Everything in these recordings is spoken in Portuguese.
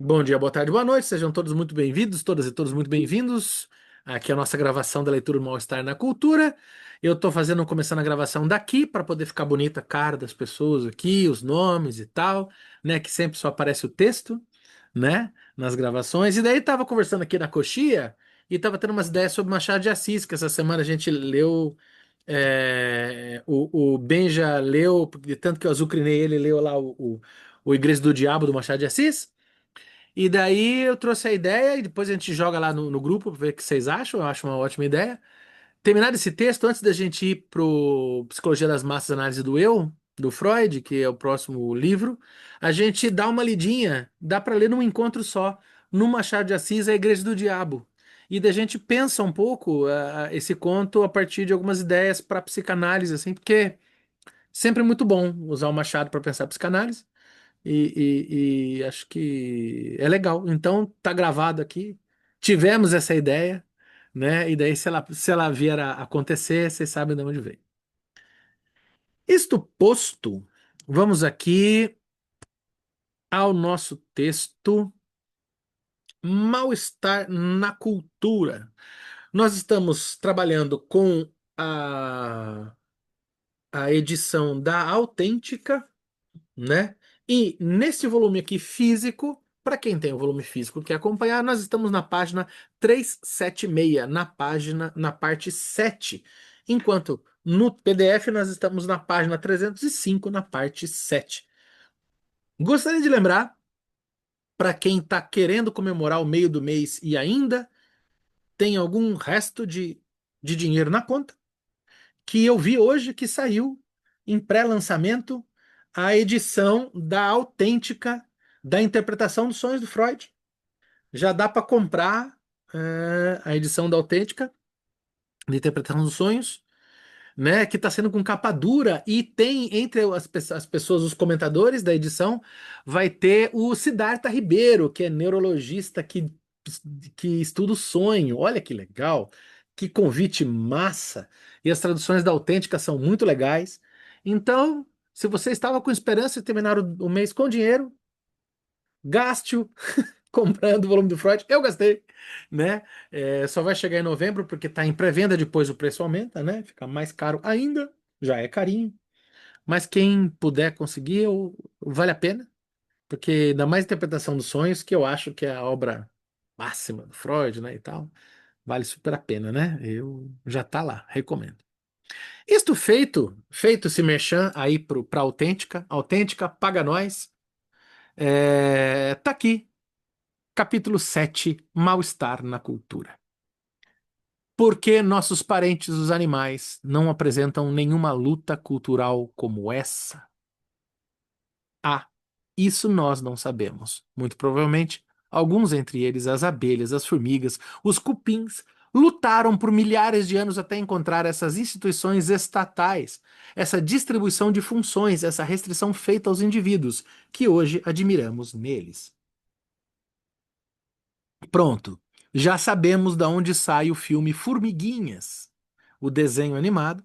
Bom dia, boa tarde, boa noite, sejam todos muito bem-vindos, todas e todos muito bem-vindos. Aqui é a nossa gravação da leitura do Mal-Estar na Cultura. Eu tô começando a gravação daqui para poder ficar bonita a cara das pessoas aqui, os nomes e tal, né? Que sempre só aparece o texto, né? Nas gravações. E daí tava conversando aqui na coxia e tava tendo umas ideias sobre Machado de Assis, que essa semana a gente leu. O Benja leu, de tanto que eu azucrinei ele, leu lá o Igreja do Diabo do Machado de Assis. E daí eu trouxe a ideia e depois a gente joga lá no grupo para ver o que vocês acham. Eu acho uma ótima ideia. Terminado esse texto, antes da gente ir pro Psicologia das Massas, Análise do Eu, do Freud, que é o próximo livro, a gente dá uma lidinha, dá para ler num encontro só, no Machado de Assis, A Igreja do Diabo. E da gente pensa um pouco esse conto a partir de algumas ideias para psicanálise, assim, porque sempre é muito bom usar o Machado para pensar psicanálise. E acho que é legal. Então, tá gravado aqui. Tivemos essa ideia, né? E daí, se ela vier a acontecer, vocês sabem de onde veio. Isto posto, vamos aqui ao nosso texto Mal-estar na cultura. Nós estamos trabalhando com a, a edição da Autêntica, né? E nesse volume aqui físico, para quem tem o volume físico e quer acompanhar, nós estamos na página 376, na parte 7, enquanto no PDF nós estamos na página 305, na parte 7. Gostaria de lembrar, para quem está querendo comemorar o meio do mês e ainda tem algum resto de dinheiro na conta, que eu vi hoje que saiu em pré-lançamento a edição da Autêntica da Interpretação dos Sonhos do Freud. Já dá para comprar a edição da Autêntica de Interpretação dos Sonhos, né? Que está sendo com capa dura e tem entre as pessoas, os comentadores da edição, vai ter o Siddhartha Ribeiro, que é neurologista que estuda o sonho. Olha que legal, que convite massa! E as traduções da Autêntica são muito legais. Então, se você estava com esperança de terminar o mês com dinheiro, gaste-o comprando o volume do Freud. Eu gastei, né? Só vai chegar em novembro porque está em pré-venda, depois o preço aumenta, né? Fica mais caro ainda, já é carinho. Mas quem puder conseguir, vale a pena, porque ainda mais Interpretação dos Sonhos, que eu acho que é a obra máxima do Freud, né, e tal, vale super a pena, né? Eu já tá lá, recomendo. Isto feito esse merchan aí pra Autêntica, Autêntica, paga nós. Tá aqui, capítulo 7, Mal-estar na cultura. Por que nossos parentes, os animais, não apresentam nenhuma luta cultural como essa? Ah, isso nós não sabemos. Muito provavelmente, alguns entre eles, as abelhas, as formigas, os cupins, lutaram por milhares de anos até encontrar essas instituições estatais, essa distribuição de funções, essa restrição feita aos indivíduos, que hoje admiramos neles. Pronto, já sabemos de onde sai o filme Formiguinhas, o desenho animado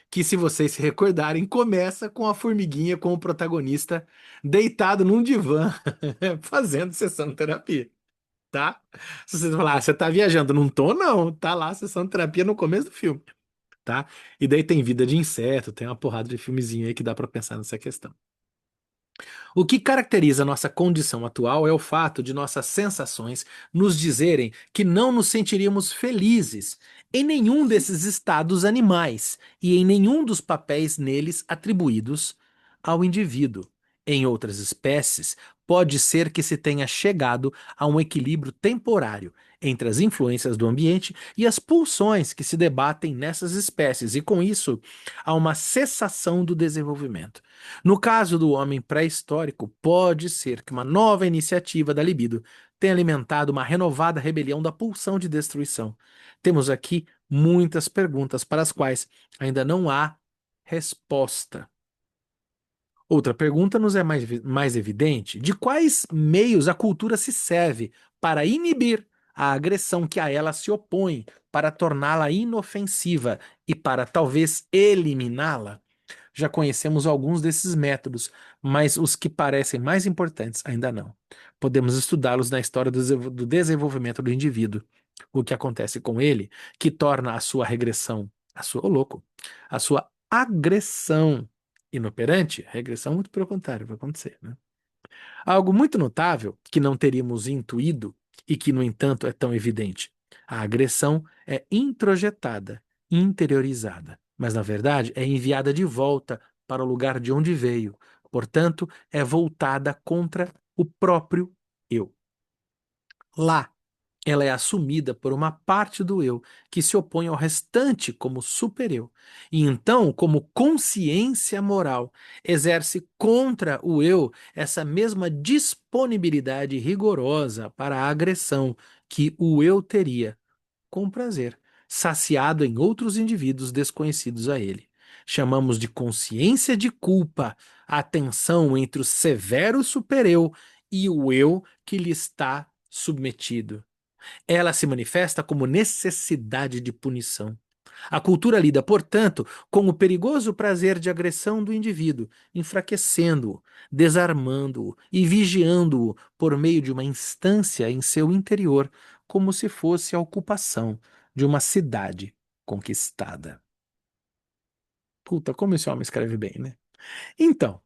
que, se vocês se recordarem, começa com a formiguinha como protagonista deitado num divã fazendo sessão de terapia, tá? Se vocês falar, você tá viajando, não tô, não, tá lá a sessão de terapia no começo do filme, tá? E daí tem Vida de Inseto, tem uma porrada de filmezinho aí que dá pra pensar nessa questão. O que caracteriza nossa condição atual é o fato de nossas sensações nos dizerem que não nos sentiríamos felizes em nenhum desses estados animais e em nenhum dos papéis neles atribuídos ao indivíduo. Em outras espécies, pode ser que se tenha chegado a um equilíbrio temporário entre as influências do ambiente e as pulsões que se debatem nessas espécies, e com isso, há uma cessação do desenvolvimento. No caso do homem pré-histórico, pode ser que uma nova iniciativa da libido tenha alimentado uma renovada rebelião da pulsão de destruição. Temos aqui muitas perguntas para as quais ainda não há resposta. Outra pergunta nos é mais evidente: de quais meios a cultura se serve para inibir a agressão que a ela se opõe, para torná-la inofensiva e para talvez eliminá-la? já conhecemos alguns desses métodos, mas os que parecem mais importantes ainda não. Podemos estudá-los na história do desenvolvimento do indivíduo. O que acontece com ele, que torna a sua regressão, ô louco, a sua agressão inoperante, regressão muito pelo contrário, vai acontecer, né? Algo muito notável que não teríamos intuído e que, no entanto, é tão evidente. A agressão é introjetada, interiorizada, mas na verdade é enviada de volta para o lugar de onde veio. Portanto, é voltada contra o próprio eu. Lá, ela é assumida por uma parte do eu que se opõe ao restante como super-eu. E então, como consciência moral, exerce contra o eu essa mesma disponibilidade rigorosa para a agressão que o eu teria, com prazer, saciado em outros indivíduos desconhecidos a ele. Chamamos de consciência de culpa a tensão entre o severo super-eu e o eu que lhe está submetido. Ela se manifesta como necessidade de punição. A cultura lida, portanto, com o perigoso prazer de agressão do indivíduo, enfraquecendo-o, desarmando-o e vigiando-o por meio de uma instância em seu interior, como se fosse a ocupação de uma cidade conquistada. Puta, como esse homem escreve bem, né? Então,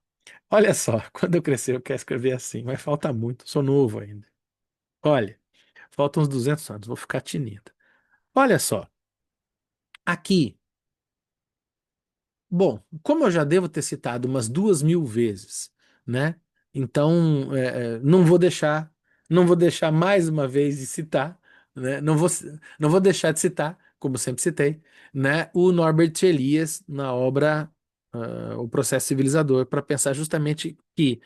olha só, quando eu crescer eu quero escrever assim, mas falta muito, sou novo ainda. Olha, faltam uns 200 anos, vou ficar tinindo. Olha só, aqui, bom, como eu já devo ter citado umas 2.000 vezes, né? Então, não vou deixar mais uma vez de citar, né? Não vou deixar de citar, como sempre citei, né? O Norbert Elias na obra O Processo Civilizador, para pensar justamente que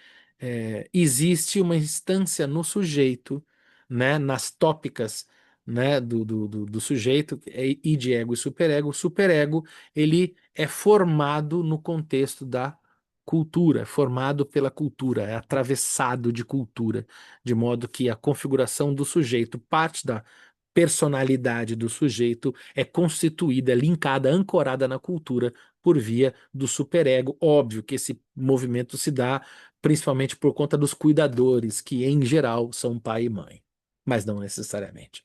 existe uma instância no sujeito, né? Nas tópicas, né? Do sujeito, id, ego e superego. O superego ele é formado no contexto da cultura, é formado pela cultura, é atravessado de cultura, de modo que a configuração do sujeito, parte da personalidade do sujeito, é constituída, é linkada, ancorada na cultura por via do superego. Óbvio que esse movimento se dá principalmente por conta dos cuidadores, que em geral são pai e mãe, mas não necessariamente.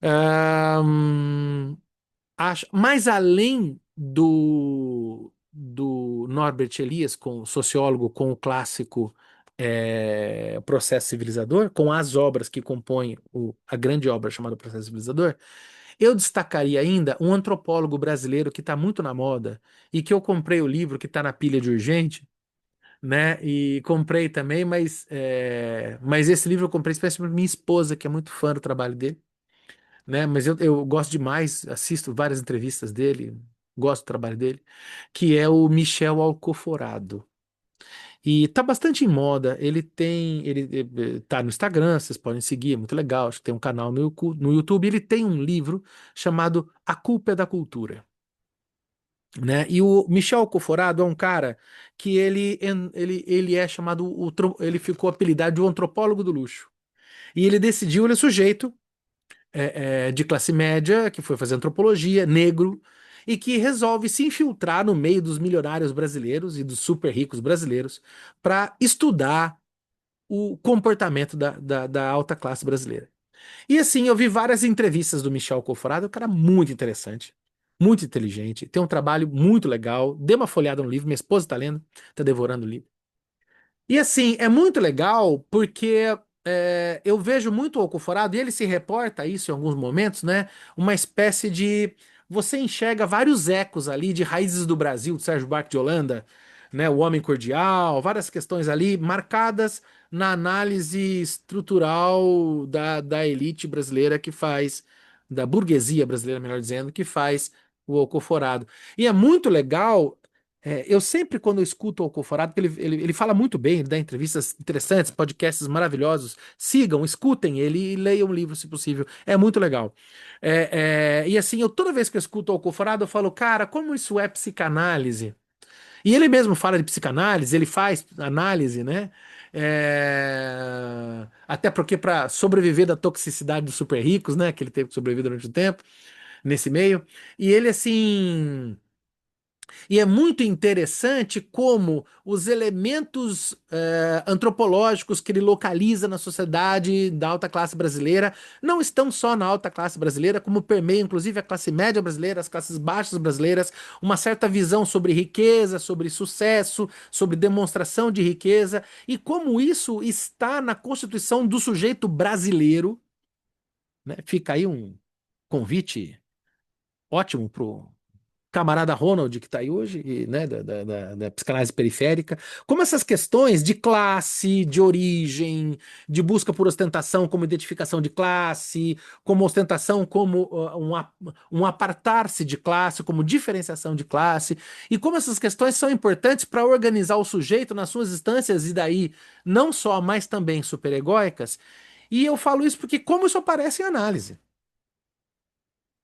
Ahn, Mas além do Norbert Elias, com sociólogo, com o clássico Processo Civilizador, com as obras que compõem a grande obra chamada Processo Civilizador, eu destacaria ainda um antropólogo brasileiro que está muito na moda e que eu comprei o livro que está na pilha de urgente, né? E comprei também, mas esse livro eu comprei especialmente para minha esposa, que é muito fã do trabalho dele, né? Mas eu gosto demais, assisto várias entrevistas dele, gosto do trabalho dele, que é o Michel Alcoforado. E tá bastante em moda. Ele tá no Instagram, vocês podem seguir, é muito legal. Acho que tem um canal no YouTube. Ele tem um livro chamado A Culpa é da Cultura, né? E o Michel Alcoforado é um cara que ele é chamado, ele ficou apelidado de o antropólogo do luxo. E ele decidiu, ele é sujeito de classe média, que foi fazer antropologia, negro, e que resolve se infiltrar no meio dos milionários brasileiros e dos super ricos brasileiros para estudar o comportamento da alta classe brasileira. E assim, eu vi várias entrevistas do Michel Conforado, um cara muito interessante, muito inteligente, tem um trabalho muito legal. Dê uma folhada no livro, minha esposa está lendo, está devorando o livro. E assim, é muito legal porque eu vejo muito o Alcoforado, e ele se reporta a isso em alguns momentos, né? Uma espécie de. Você enxerga vários ecos ali de Raízes do Brasil, de Sérgio Buarque de Holanda, né? O Homem Cordial, várias questões ali marcadas na análise estrutural da elite brasileira que faz, da burguesia brasileira, melhor dizendo, que faz o Alcoforado. E é muito legal eu sempre, quando eu escuto o Alcoforado, porque ele fala muito bem, ele dá entrevistas interessantes, podcasts maravilhosos. Sigam, escutem ele e leiam o livro, se possível. É muito legal. E assim, toda vez que eu escuto o Alcoforado, eu falo, cara, como isso é psicanálise? E ele mesmo fala de psicanálise, ele faz análise, né? Até porque para sobreviver da toxicidade dos super ricos, né? Que ele teve que sobreviver durante o tempo, nesse meio. E ele, assim. E é muito interessante como os elementos antropológicos que ele localiza na sociedade da alta classe brasileira não estão só na alta classe brasileira, como permeia inclusive a classe média brasileira, as classes baixas brasileiras, uma certa visão sobre riqueza, sobre sucesso, sobre demonstração de riqueza, e como isso está na constituição do sujeito brasileiro, né? Fica aí um convite ótimo camarada Ronald, que está aí hoje, né, da psicanálise periférica, como essas questões de classe, de origem, de busca por ostentação como identificação de classe, como ostentação como um apartar-se de classe, como diferenciação de classe, e como essas questões são importantes para organizar o sujeito nas suas instâncias, e daí não só, mas também superegóicas. E eu falo isso porque como isso aparece em análise.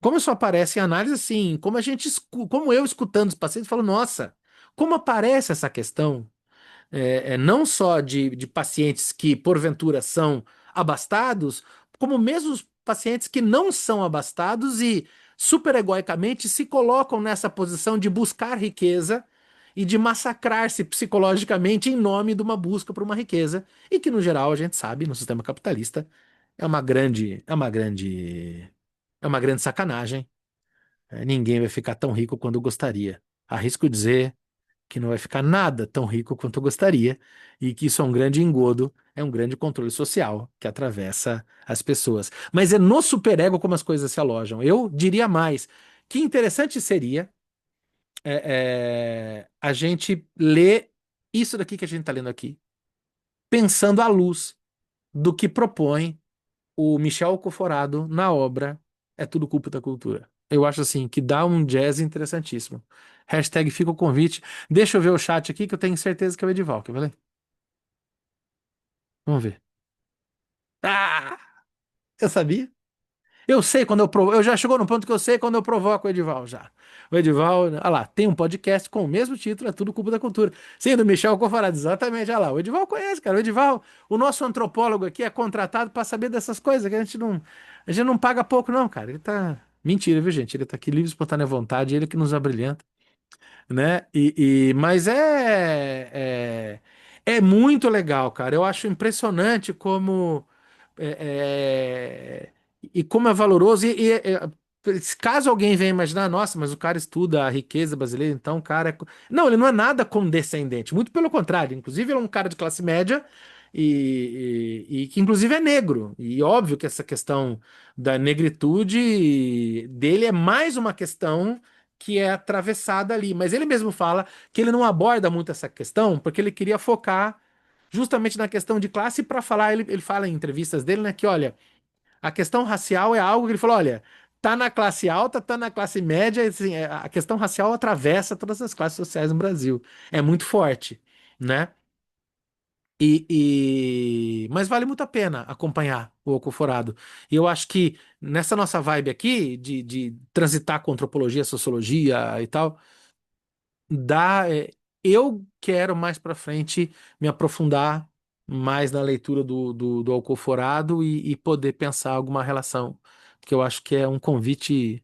Como isso aparece em análise, assim, como a gente, como eu escutando os pacientes, falo, nossa, como aparece essa questão, não só de pacientes que porventura são abastados, como mesmo os pacientes que não são abastados e superegoicamente se colocam nessa posição de buscar riqueza e de massacrar-se psicologicamente em nome de uma busca por uma riqueza, e que no geral a gente sabe, no sistema capitalista, é uma grande sacanagem. Ninguém vai ficar tão rico quanto gostaria. Arrisco dizer que não vai ficar nada tão rico quanto gostaria, e que isso é um grande engodo, é um grande controle social que atravessa as pessoas. Mas é no superego como as coisas se alojam. Eu diria mais, que interessante seria a gente ler isso daqui que a gente está lendo aqui, pensando à luz do que propõe o Michel Alcoforado na obra É Tudo Culpa da Cultura. Eu acho assim que dá um jazz interessantíssimo. Hashtag fica o convite. Deixa eu ver o chat aqui que eu tenho certeza que é o Edival. Quer ver? Vamos ver. Ah! Eu sabia. Eu sei quando eu provo. Eu já chegou no ponto que eu sei quando eu provoco o Edival já. O Edival, olha lá, tem um podcast com o mesmo título, É Tudo Culpa da Cultura. Sim, do Michel Alcoforado, exatamente. Olha lá, o Edival conhece, cara. O Edival, o nosso antropólogo aqui, é contratado para saber dessas coisas, que a gente não paga pouco, não, cara. Ele tá. Mentira, viu, gente? Ele tá aqui livre, espontânea vontade, ele que nos abrilhanta, né? Mas é muito legal, cara. Eu acho impressionante como é, e como é valoroso. Caso alguém venha imaginar, nossa, mas o cara estuda a riqueza brasileira, então o cara Não, ele não é nada condescendente, muito pelo contrário. Inclusive, ele é um cara de classe média e que, inclusive, é negro. E óbvio que essa questão da negritude dele é mais uma questão que é atravessada ali. Mas ele mesmo fala que ele não aborda muito essa questão porque ele queria focar justamente na questão de classe para falar. Ele fala em entrevistas dele, né, que olha, a questão racial é algo que ele falou, olha, tá na classe alta, tá na classe média, assim, a questão racial atravessa todas as classes sociais no Brasil. É muito forte, né? Mas vale muito a pena acompanhar o Ocoforado. E eu acho que nessa nossa vibe aqui, de transitar com antropologia, sociologia e tal, dá, eu quero mais para frente me aprofundar mais na leitura do Alcoforado e poder pensar alguma relação, porque eu acho que é um convite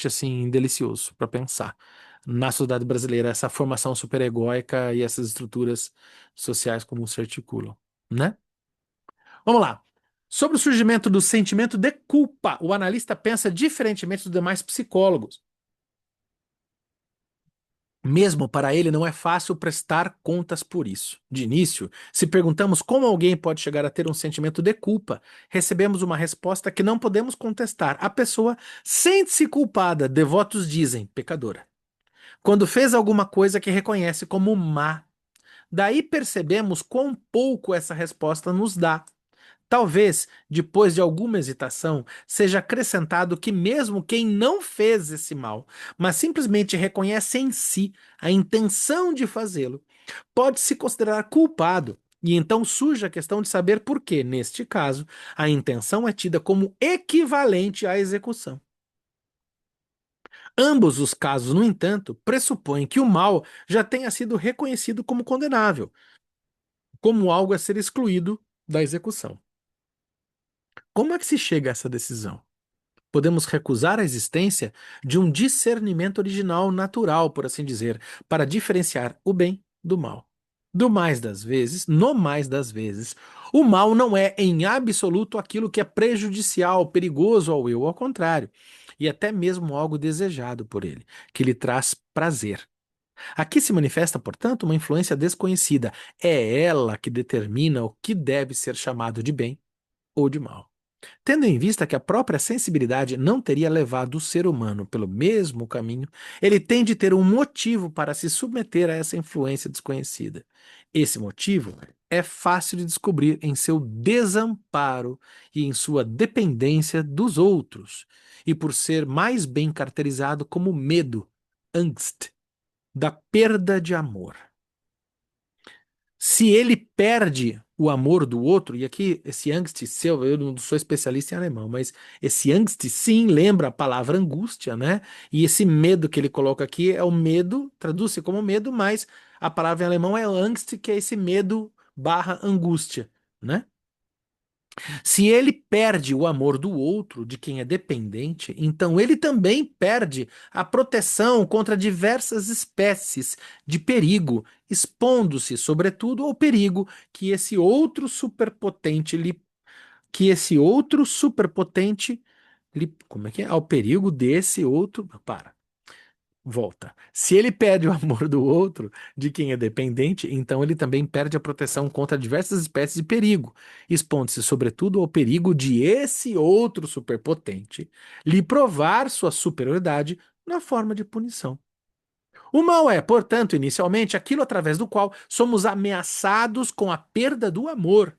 assim delicioso para pensar na sociedade brasileira, essa formação superegóica e essas estruturas sociais como se articulam, né? Vamos lá. Sobre o surgimento do sentimento de culpa, o analista pensa diferentemente dos demais psicólogos. Mesmo para ele, não é fácil prestar contas por isso. De início, se perguntamos como alguém pode chegar a ter um sentimento de culpa, recebemos uma resposta que não podemos contestar. A pessoa sente-se culpada, devotos dizem, pecadora, quando fez alguma coisa que reconhece como má. Daí percebemos quão pouco essa resposta nos dá. Talvez, depois de alguma hesitação, seja acrescentado que, mesmo quem não fez esse mal, mas simplesmente reconhece em si a intenção de fazê-lo, pode se considerar culpado. E então surge a questão de saber por que, neste caso, a intenção é tida como equivalente à execução. Ambos os casos, no entanto, pressupõem que o mal já tenha sido reconhecido como condenável, como algo a ser excluído da execução. Como é que se chega a essa decisão? podemos recusar a existência de um discernimento original natural, por assim dizer, para diferenciar o bem do mal. Do mais das vezes, no mais das vezes, o mal não é em absoluto aquilo que é prejudicial, perigoso ao eu, ao contrário, e até mesmo algo desejado por ele, que lhe traz prazer. Aqui se manifesta, portanto, uma influência desconhecida. É ela que determina o que deve ser chamado de bem ou de mal. Tendo em vista que a própria sensibilidade não teria levado o ser humano pelo mesmo caminho, ele tem de ter um motivo para se submeter a essa influência desconhecida. Esse motivo é fácil de descobrir em seu desamparo e em sua dependência dos outros, e por ser mais bem caracterizado como medo, angst, da perda de amor. Se ele perde o amor do outro, e aqui esse Angst seu, eu não sou especialista em alemão, mas esse Angst sim lembra a palavra angústia, né? E esse medo que ele coloca aqui é o medo, traduz-se como medo, mas a palavra em alemão é Angst, que é esse medo barra angústia, né? Se ele perde o amor do outro, de quem é dependente, então ele também perde a proteção contra diversas espécies de perigo, expondo-se, sobretudo, ao perigo que esse outro superpotente lhe, que esse outro superpotente lhe, como é que é? Ao perigo desse outro, para. Volta. Se ele perde o amor do outro, de quem é dependente, então ele também perde a proteção contra diversas espécies de perigo, expondo-se, sobretudo, ao perigo de esse outro superpotente lhe provar sua superioridade na forma de punição. O mal é, portanto, inicialmente, aquilo através do qual somos ameaçados com a perda do amor.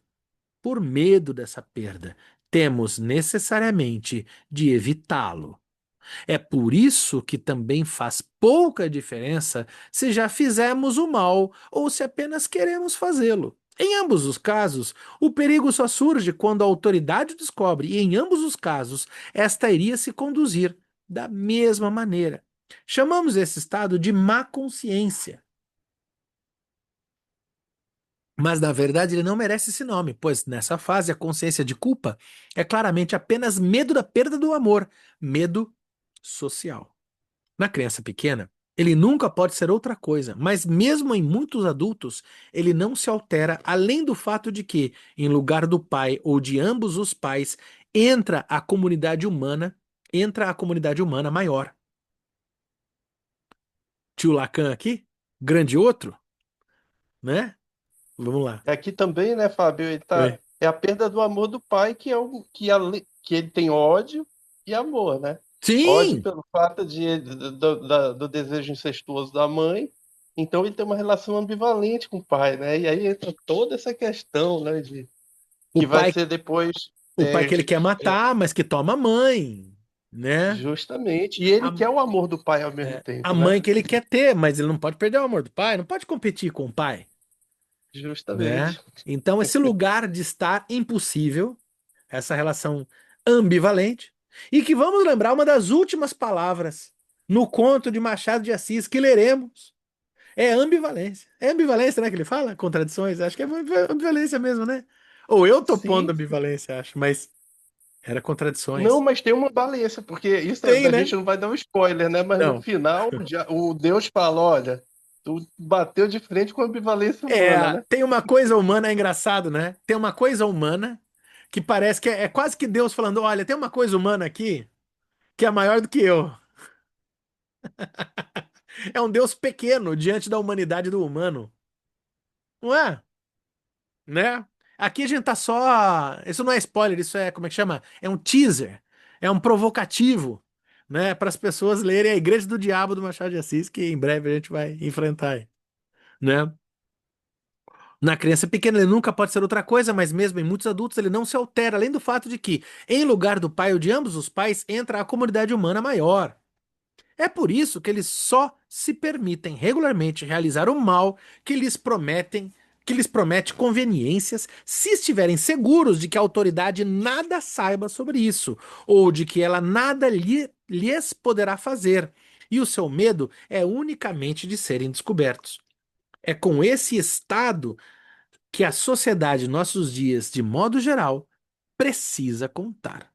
Por medo dessa perda, temos necessariamente de evitá-lo. É por isso que também faz pouca diferença se já fizemos o mal ou se apenas queremos fazê-lo. Em ambos os casos, o perigo só surge quando a autoridade descobre, e em ambos os casos, esta iria se conduzir da mesma maneira. Chamamos esse estado de má consciência. Mas na verdade ele não merece esse nome, pois nessa fase a consciência de culpa é claramente apenas medo da perda do amor, medo social. Na criança pequena, ele nunca pode ser outra coisa, mas mesmo em muitos adultos, ele não se altera além do fato de que, em lugar do pai ou de ambos os pais, entra a comunidade humana maior. Tio Lacan aqui, grande outro, né? Vamos lá. Aqui também, né, Fábio, Oi. é a perda do amor do pai que é o que ele tem ódio e amor, né? Ódio Sim! pelo fato do desejo incestuoso da mãe, então ele tem uma relação ambivalente com o pai, né? E aí entra toda essa questão, né, de O que vai pai, ser depois o pai é, que ele quer matar, mas que toma a mãe, né? justamente, e ele A, quer o amor do pai ao mesmo a tempo, né? mãe que ele quer ter, mas ele não pode perder o amor do pai, não pode competir com o pai. Né? Justamente. Então, esse lugar de estar impossível, essa relação ambivalente, e que vamos lembrar uma das últimas palavras no conto de Machado de Assis que leremos, é ambivalência. É ambivalência, né, que ele fala? Contradições, acho que é ambivalência mesmo, né? Ou eu tô pondo Sim, ambivalência, acho, mas era não, contradições. mas tem uma valência, porque isso Tem, a né? gente não vai dar um spoiler, né? Mas no Não. final, o Deus fala: olha, tu bateu de frente com a ambivalência humana, É, né? tem uma coisa humana, é engraçado, né? Tem uma coisa humana que parece que é quase que Deus falando: olha, tem uma coisa humana aqui que é maior do que eu. É um Deus pequeno diante da humanidade do humano. Não é? Né? Aqui a gente tá só. Isso não é spoiler, isso é, como é que chama? É um teaser. É um provocativo, né? Para as pessoas lerem a Igreja do Diabo do Machado de Assis, que em breve a gente vai enfrentar aí, né? Na criança pequena ele nunca pode ser outra coisa, mas mesmo em muitos adultos ele não se altera, além do fato de que, em lugar do pai ou de ambos os pais, entra a comunidade humana maior. É por isso que eles só se permitem regularmente realizar o mal que lhes promete conveniências, se estiverem seguros de que a autoridade nada saiba sobre isso, ou de que ela nada lhes poderá fazer, e o seu medo é unicamente de serem descobertos. É com esse estado que a sociedade, em nossos dias, de modo geral, precisa contar.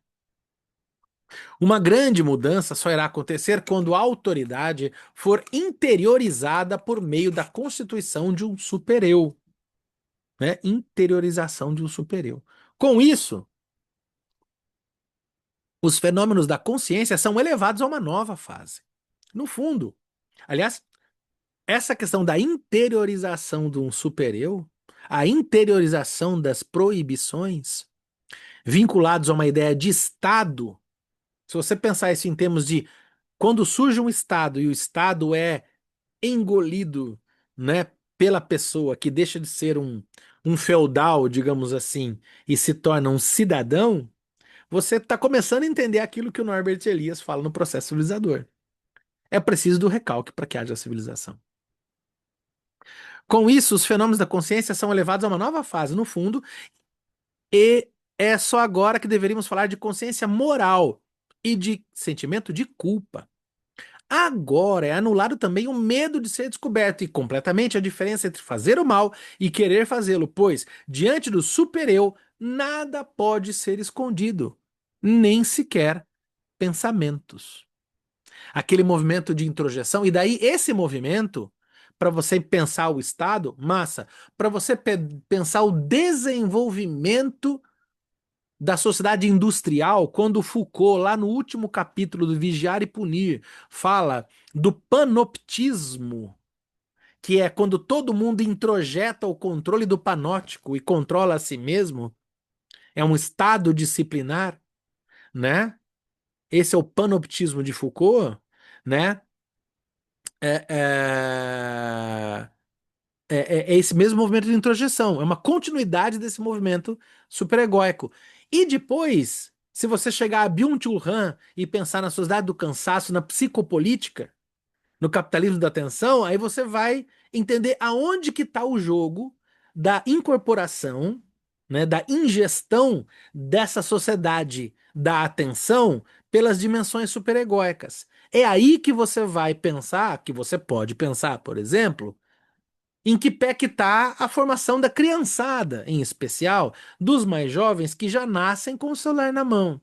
Uma grande mudança só irá acontecer quando a autoridade for interiorizada por meio da constituição de um supereu, né? Interiorização de um supereu. Com isso, os fenômenos da consciência são elevados a uma nova fase. No fundo, aliás, essa questão da interiorização de um supereu, a interiorização das proibições, vinculados a uma ideia de Estado, se você pensar isso em termos de quando surge um Estado e o Estado é engolido, né, pela pessoa que deixa de ser um feudal, digamos assim, e se torna um cidadão, você está começando a entender aquilo que o Norbert Elias fala no processo civilizador. É preciso do recalque para que haja civilização. Com isso, os fenômenos da consciência são elevados a uma nova fase, no fundo, e é só agora que deveríamos falar de consciência moral e de sentimento de culpa. Agora é anulado também o medo de ser descoberto e completamente a diferença entre fazer o mal e querer fazê-lo, pois, diante do supereu, nada pode ser escondido, nem sequer pensamentos. Aquele movimento de introjeção, e daí esse movimento, para você pensar o Estado, massa, para você pensar o desenvolvimento da sociedade industrial, quando Foucault, lá no último capítulo do Vigiar e Punir, fala do panoptismo, que é quando todo mundo introjeta o controle do panóptico e controla a si mesmo, é um estado disciplinar, né? Esse é o panoptismo de Foucault, né? É, é, é esse mesmo movimento de introjeção, é uma continuidade desse movimento superegóico. E depois, se você chegar a Byung-Chul Han e pensar na sociedade do cansaço, na psicopolítica, no capitalismo da atenção, aí você vai entender aonde que está o jogo da incorporação, né, da ingestão dessa sociedade da atenção pelas dimensões superegóicas. É aí que você vai pensar, que você pode pensar, por exemplo, em que pé que está a formação da criançada, em especial dos mais jovens que já nascem com o celular na mão.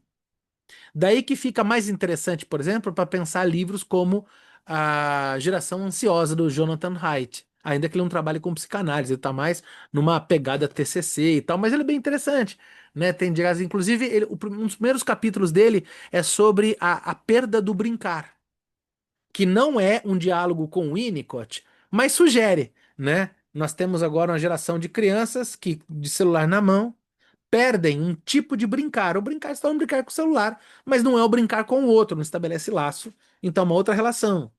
Daí que fica mais interessante, por exemplo, para pensar livros como A Geração Ansiosa, do Jonathan Haidt. Ainda que ele não trabalhe com psicanálise, ele está mais numa pegada TCC e tal, mas ele é bem interessante, né? Tem, inclusive, um dos primeiros capítulos dele é sobre a perda do brincar, que não é um diálogo com o Winnicott, mas sugere, né? Nós temos agora uma geração de crianças que, de celular na mão, perdem um tipo de brincar. O brincar está um brincar com o celular, mas não é o brincar com o outro, não estabelece laço. Então, é uma outra relação.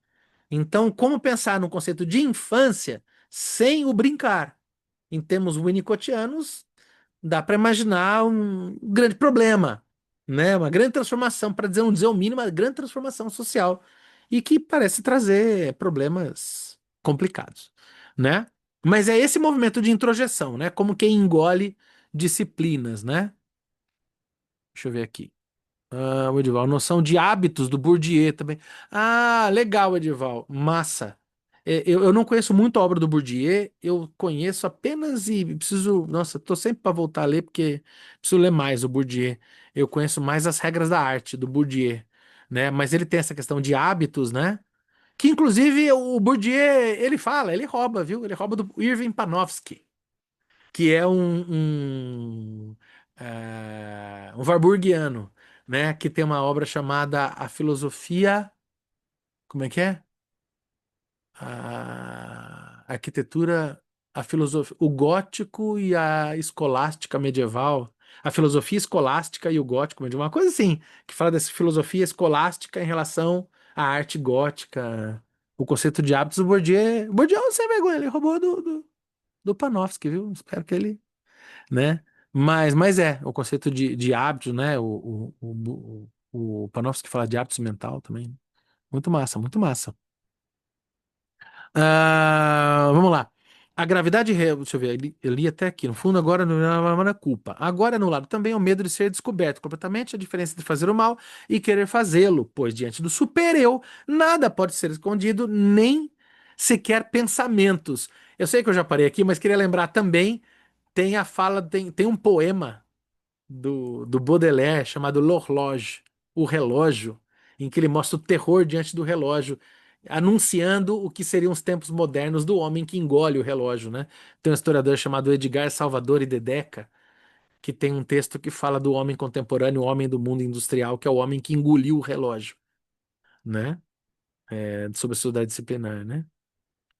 Então, como pensar no conceito de infância sem o brincar? Em termos winnicottianos, dá para imaginar um grande problema, né? Uma grande transformação, para dizer, não dizer o mínimo, uma grande transformação social e que parece trazer problemas complicados, né? Mas é esse movimento de introjeção, né? Como quem engole disciplinas, né? Deixa eu ver aqui. Ah, o Edival, noção de hábitos do Bourdieu também. Ah, legal, Edival. Massa. Eu não conheço muito a obra do Bourdieu, eu conheço apenas e preciso. Nossa, tô sempre para voltar a ler porque preciso ler mais o Bourdieu. Eu conheço mais as regras da arte do Bourdieu, né? Mas ele tem essa questão de hábitos, né? Que inclusive o Bourdieu, ele fala, ele rouba, viu? Ele rouba do Irving Panofsky, que é um warburgiano, né? Que tem uma obra chamada A Filosofia. Como é que é? A arquitetura, a filosofia, o gótico e a escolástica medieval. A filosofia escolástica e o gótico medieval. Uma coisa assim, que fala dessa filosofia escolástica em relação à arte gótica. O conceito de hábitos do Bourdieu. Bourdieu não sem vergonha, ele roubou do Panofsky, viu? Espero que ele, né? Mas é, o conceito de hábito, né? O Panofsky fala de hábitos mental também. Muito massa, muito massa. Vamos lá. A gravidade, deixa eu ver, eu li até aqui. No fundo, agora não é culpa. Agora é anulado também o medo de ser descoberto completamente, a diferença de fazer o mal e querer fazê-lo, pois diante do supereu, nada pode ser escondido, nem sequer pensamentos. Eu sei que eu já parei aqui, mas queria lembrar também, tem a fala, tem um poema do Baudelaire chamado L'Horloge, o relógio, em que ele mostra o terror diante do relógio, anunciando o que seriam os tempos modernos do homem que engole o relógio, né? Tem um historiador chamado Edgar Salvador de Deca, que tem um texto que fala do homem contemporâneo, o homem do mundo industrial, que é o homem que engoliu o relógio, né? Sobre a sociedade disciplinar, né?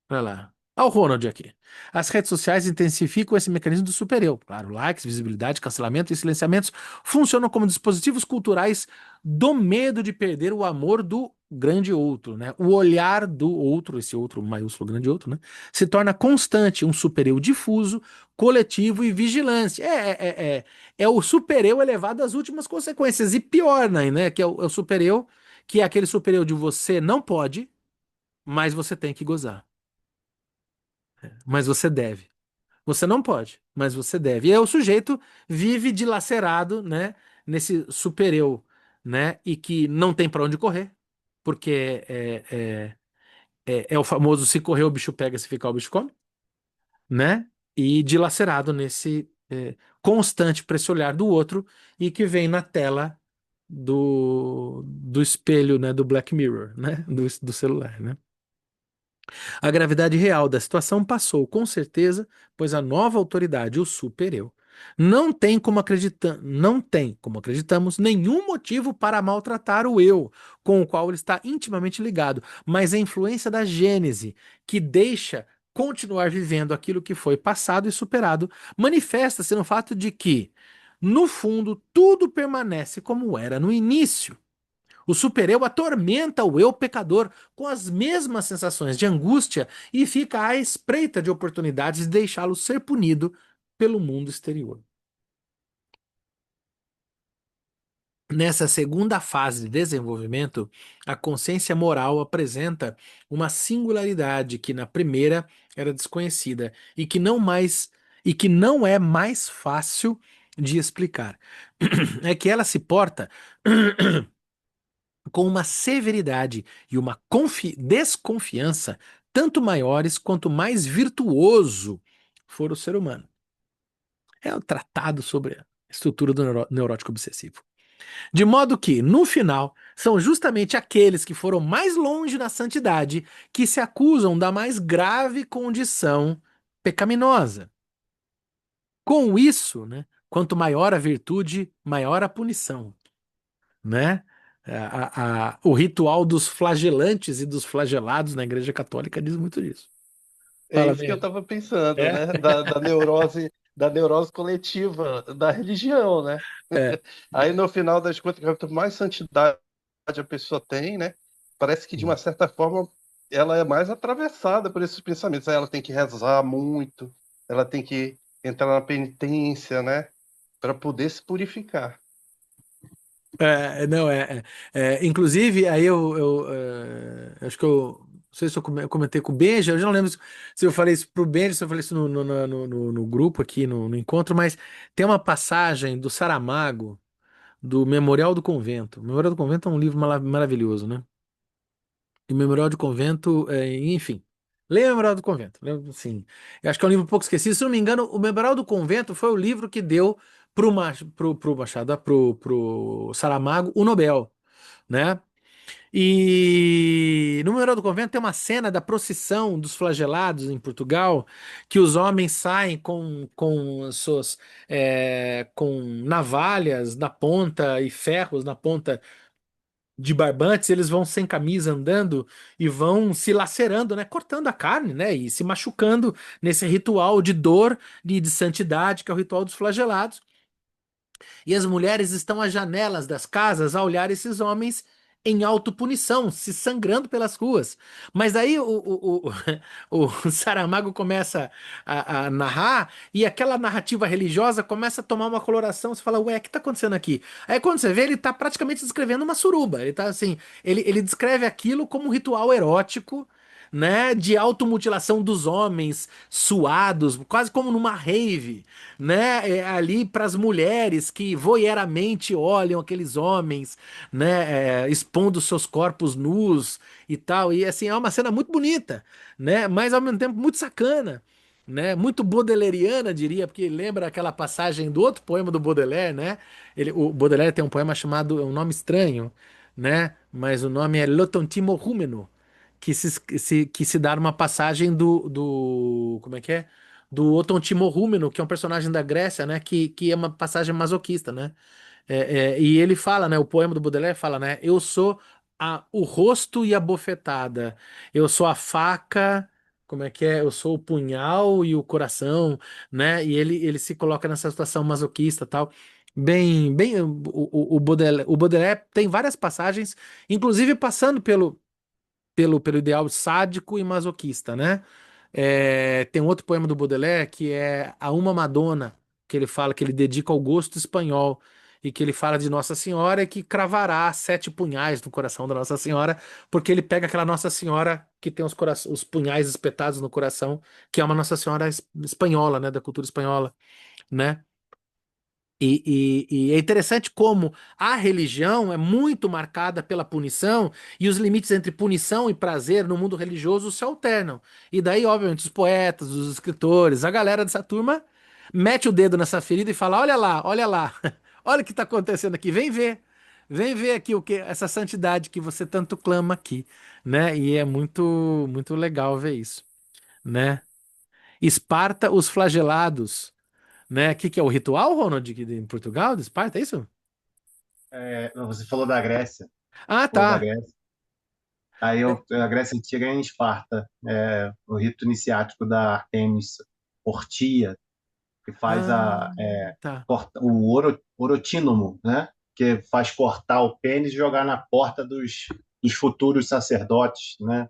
Olha lá. Olha o Ronald aqui. As redes sociais intensificam esse mecanismo do super-eu. Claro, likes, visibilidade, cancelamento e silenciamentos funcionam como dispositivos culturais do medo de perder o amor do grande outro, né? O olhar do outro, esse outro maiúsculo grande outro, né? Se torna constante, um super-eu difuso, coletivo e vigilância. É o super-eu elevado às últimas consequências. E pior, né? Que é o super-eu, que é aquele super-eu de você não pode, mas você tem que gozar. Mas você deve. Você não pode, mas você deve. E aí o sujeito vive dilacerado, né, nesse supereu, né, e que não tem para onde correr, porque é o famoso se correr o bicho pega, se ficar o bicho come, né, e dilacerado nesse constante para esse olhar do outro e que vem na tela do espelho, né, do Black Mirror, né, do celular, né. A gravidade real da situação passou, com certeza, pois a nova autoridade, o super-eu, não tem, como acreditamos, nenhum motivo para maltratar o eu, com o qual ele está intimamente ligado, mas a influência da gênese, que deixa continuar vivendo aquilo que foi passado e superado, manifesta-se no fato de que, no fundo, tudo permanece como era no início. O supereu atormenta o eu pecador com as mesmas sensações de angústia e fica à espreita de oportunidades de deixá-lo ser punido pelo mundo exterior. Nessa segunda fase de desenvolvimento, a consciência moral apresenta uma singularidade que na primeira era desconhecida e que não é mais fácil de explicar. É que ela se porta com uma severidade e uma desconfiança tanto maiores quanto mais virtuoso for o ser humano. É um tratado sobre a estrutura do neurótico obsessivo. De modo que, no final, são justamente aqueles que foram mais longe na santidade que se acusam da mais grave condição pecaminosa. Com isso, né, quanto maior a virtude, maior a punição, né? O ritual dos flagelantes e dos flagelados na Igreja Católica diz muito disso. É Fala isso que eu mesmo. estava pensando, É? né? Da neurose coletiva da religião, né? É. Aí no final das contas, quanto mais santidade a pessoa tem, né? Parece que de uma certa forma ela é mais atravessada por esses pensamentos. Aí ela tem que rezar muito, ela tem que entrar na penitência, né? Para poder se purificar. Não, inclusive, aí acho que eu. Não sei se eu comentei com o Benja, eu já não lembro se eu falei isso pro Benja, se eu falei isso no grupo aqui, no encontro, mas tem uma passagem do Saramago, do Memorial do Convento. O Memorial do Convento é um livro maravilhoso, né? E Memorial de Convento, enfim. Leia o Memorial do Convento. Sim. Eu acho que é um livro pouco esquecido. Se não me engano, o Memorial do Convento foi o livro que deu pro Machado, pro Saramago, o Nobel, né? E no Memorial do Convento tem uma cena da procissão dos flagelados em Portugal, que os homens saem com navalhas na ponta e ferros na ponta de barbantes, eles vão sem camisa andando e vão se lacerando, né, cortando a carne, né, e se machucando nesse ritual de dor e de santidade, que é o ritual dos flagelados. E as mulheres estão às janelas das casas a olhar esses homens em autopunição, se sangrando pelas ruas. Mas aí o Saramago começa a narrar e aquela narrativa religiosa começa a tomar uma coloração. Você fala, ué, o que está acontecendo aqui? Aí quando você vê, ele está praticamente descrevendo uma suruba. Ele tá assim, ele descreve aquilo como um ritual erótico, né, de automutilação dos homens, suados, quase como numa rave, né, ali para as mulheres que voyeuramente olham aqueles homens, né, expondo seus corpos nus e tal, e assim, é uma cena muito bonita, né, mas ao mesmo tempo muito sacana, né? Muito baudelairiana, diria, porque lembra aquela passagem do outro poema do Baudelaire, né? O Baudelaire tem um poema chamado, é um nome estranho, né? Mas o nome é L'Ottantimo-Rumeno, que se dá numa passagem como é que é? Do Otontimo-Rúmeno, que é um personagem da Grécia, né? Que é uma passagem masoquista, né? E ele fala, né? O poema do Baudelaire fala, né? Eu sou o rosto e a bofetada. Eu sou a faca, como é que é? Eu sou o punhal e o coração, né? E ele se coloca nessa situação masoquista, tal. Bem, o Baudelaire tem várias passagens, inclusive passando pelo ideal sádico e masoquista, né? Tem um outro poema do Baudelaire que é A Uma Madonna, que ele fala que ele dedica ao gosto espanhol e que ele fala de Nossa Senhora e que cravará 7 punhais no coração da Nossa Senhora, porque ele pega aquela Nossa Senhora que tem os punhais espetados no coração, que é uma Nossa Senhora espanhola, né, da cultura espanhola, né? E é interessante como a religião é muito marcada pela punição e os limites entre punição e prazer no mundo religioso se alternam. E daí, obviamente, os poetas, os escritores, a galera dessa turma mete o dedo nessa ferida e fala: olha lá, olha o que está acontecendo aqui, vem ver aqui o que essa santidade que você tanto clama aqui, né? E é muito legal ver isso, né? Esparta, os flagelados, né? O que é o ritual, Ronald, em Portugal, de Esparta, é isso? Você falou da Grécia, Ah, falou da tá. Grécia. Aí a Grécia Antiga é em Esparta, o rito iniciático da Artemis Ortia, que faz Ah, tá. o orotínomo, né? Que faz cortar o pênis e jogar na porta dos futuros sacerdotes, né?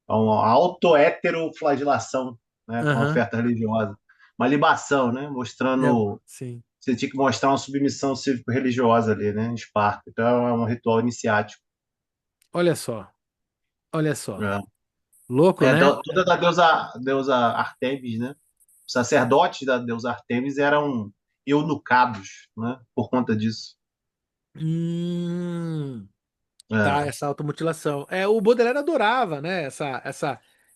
É uma auto-heteroflagelação, né? Uma Aham. oferta religiosa. Uma libação, né? Mostrando. Sim. Você tinha que mostrar uma submissão cívico-religiosa ali, né? Em Esparta. Então é um ritual iniciático. Olha só. Olha só. É. Louco, né? Toda da deusa Artemis, né? Os sacerdotes da deusa Artemis eram eunucados, né? Por conta disso. Hum, tá, É. essa automutilação. O Baudelaire adorava, né?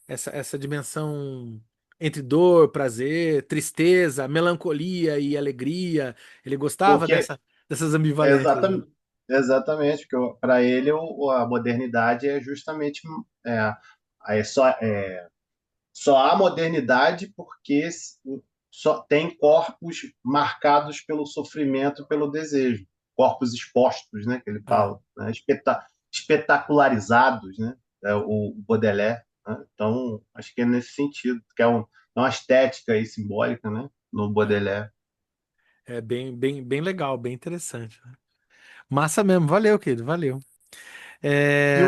Essa dimensão entre dor, prazer, tristeza, melancolia e alegria. Ele gostava Porque dessas ambivalências, né? exatamente, exatamente, porque para ele a modernidade é justamente é, é só, só há modernidade porque só tem corpos marcados pelo sofrimento, pelo desejo, corpos expostos, né, que ele Ah, fala, né, espetacularizados, né, o Baudelaire. Né? Então, acho que é nesse sentido, que é uma estética aí simbólica, né, no é. Baudelaire. É bem legal, bem interessante, né? Massa mesmo. Valeu, querido. Valeu. É...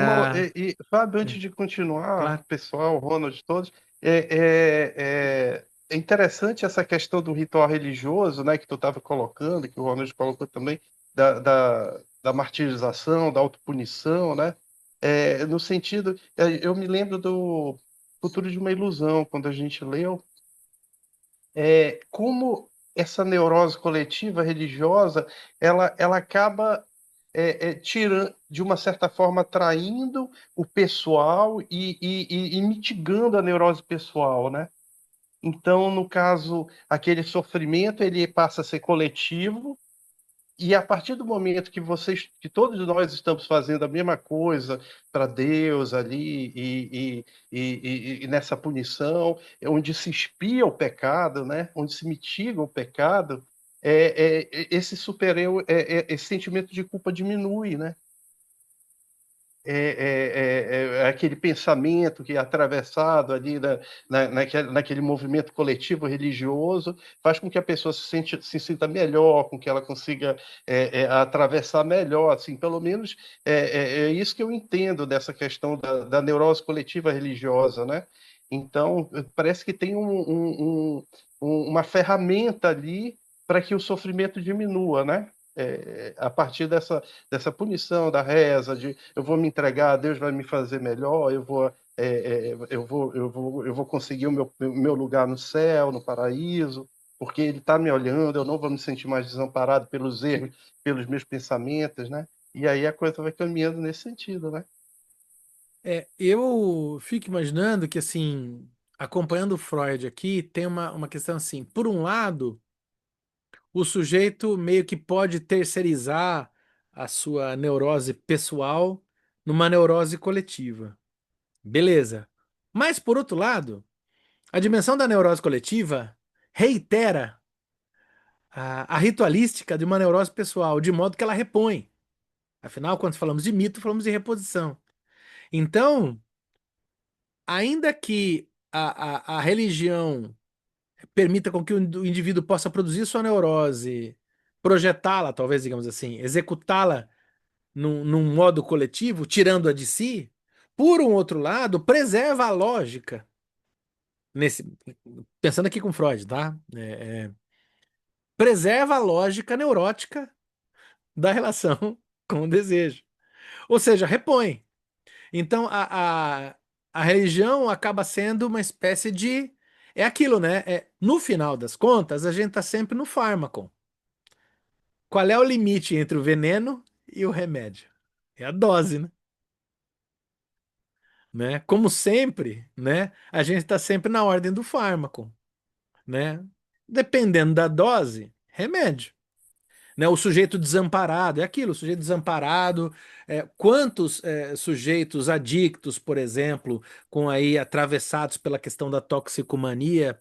Fábio, é, antes de continuar, claro. pessoal, Ronald, todos, é interessante essa questão do ritual religioso, né, que tu estava colocando, que o Ronald colocou também, da martirização, da autopunição, né? No sentido, eu me lembro do Futuro de uma Ilusão, quando a gente leu, como essa neurose coletiva religiosa ela acaba tirando, de uma certa forma, traindo o pessoal e mitigando a neurose pessoal, né? Então, no caso, aquele sofrimento ele passa a ser coletivo e a partir do momento que que todos nós estamos fazendo a mesma coisa para Deus ali e nessa punição, onde se expia o pecado, né? Onde se mitiga o pecado, esse supereu, esse sentimento de culpa diminui, né? Aquele pensamento que é atravessado ali naquele movimento coletivo religioso faz com que a pessoa se sinta melhor, com que ela consiga atravessar melhor, assim, pelo menos é isso que eu entendo dessa questão da neurose coletiva religiosa, né? Então, parece que tem uma ferramenta ali para que o sofrimento diminua, né? A partir dessa punição da reza, de eu vou me entregar, Deus vai me fazer melhor, eu vou conseguir o meu lugar no céu, no paraíso, porque Ele está me olhando, eu não vou me sentir mais desamparado pelos erros, pelos meus pensamentos, né? E aí a coisa vai caminhando nesse sentido, né? Eu fico imaginando que, assim, acompanhando o Freud aqui, tem uma questão assim. Por um lado, o sujeito meio que pode terceirizar a sua neurose pessoal numa neurose coletiva. Beleza. Mas, por outro lado, a dimensão da neurose coletiva reitera a ritualística de uma neurose pessoal, de modo que ela repõe. Afinal, quando falamos de mito, falamos de reposição. Então, ainda que a religião permita com que o indivíduo possa produzir sua neurose, projetá-la, talvez, digamos assim, executá-la num modo coletivo, tirando-a de si, por um outro lado, preserva a lógica, nesse, pensando aqui com Freud, tá? Preserva a lógica neurótica da relação com o desejo. Ou seja, repõe. Então, a religião acaba sendo uma espécie de. É aquilo, né? No final das contas, a gente está sempre no fármaco. Qual é o limite entre o veneno e o remédio? É a dose, né? Como sempre, né? A gente está sempre na ordem do fármaco, né? Dependendo da dose, remédio. Né? O sujeito desamparado, é aquilo, o sujeito desamparado, quantos sujeitos adictos, por exemplo, com aí atravessados pela questão da toxicomania,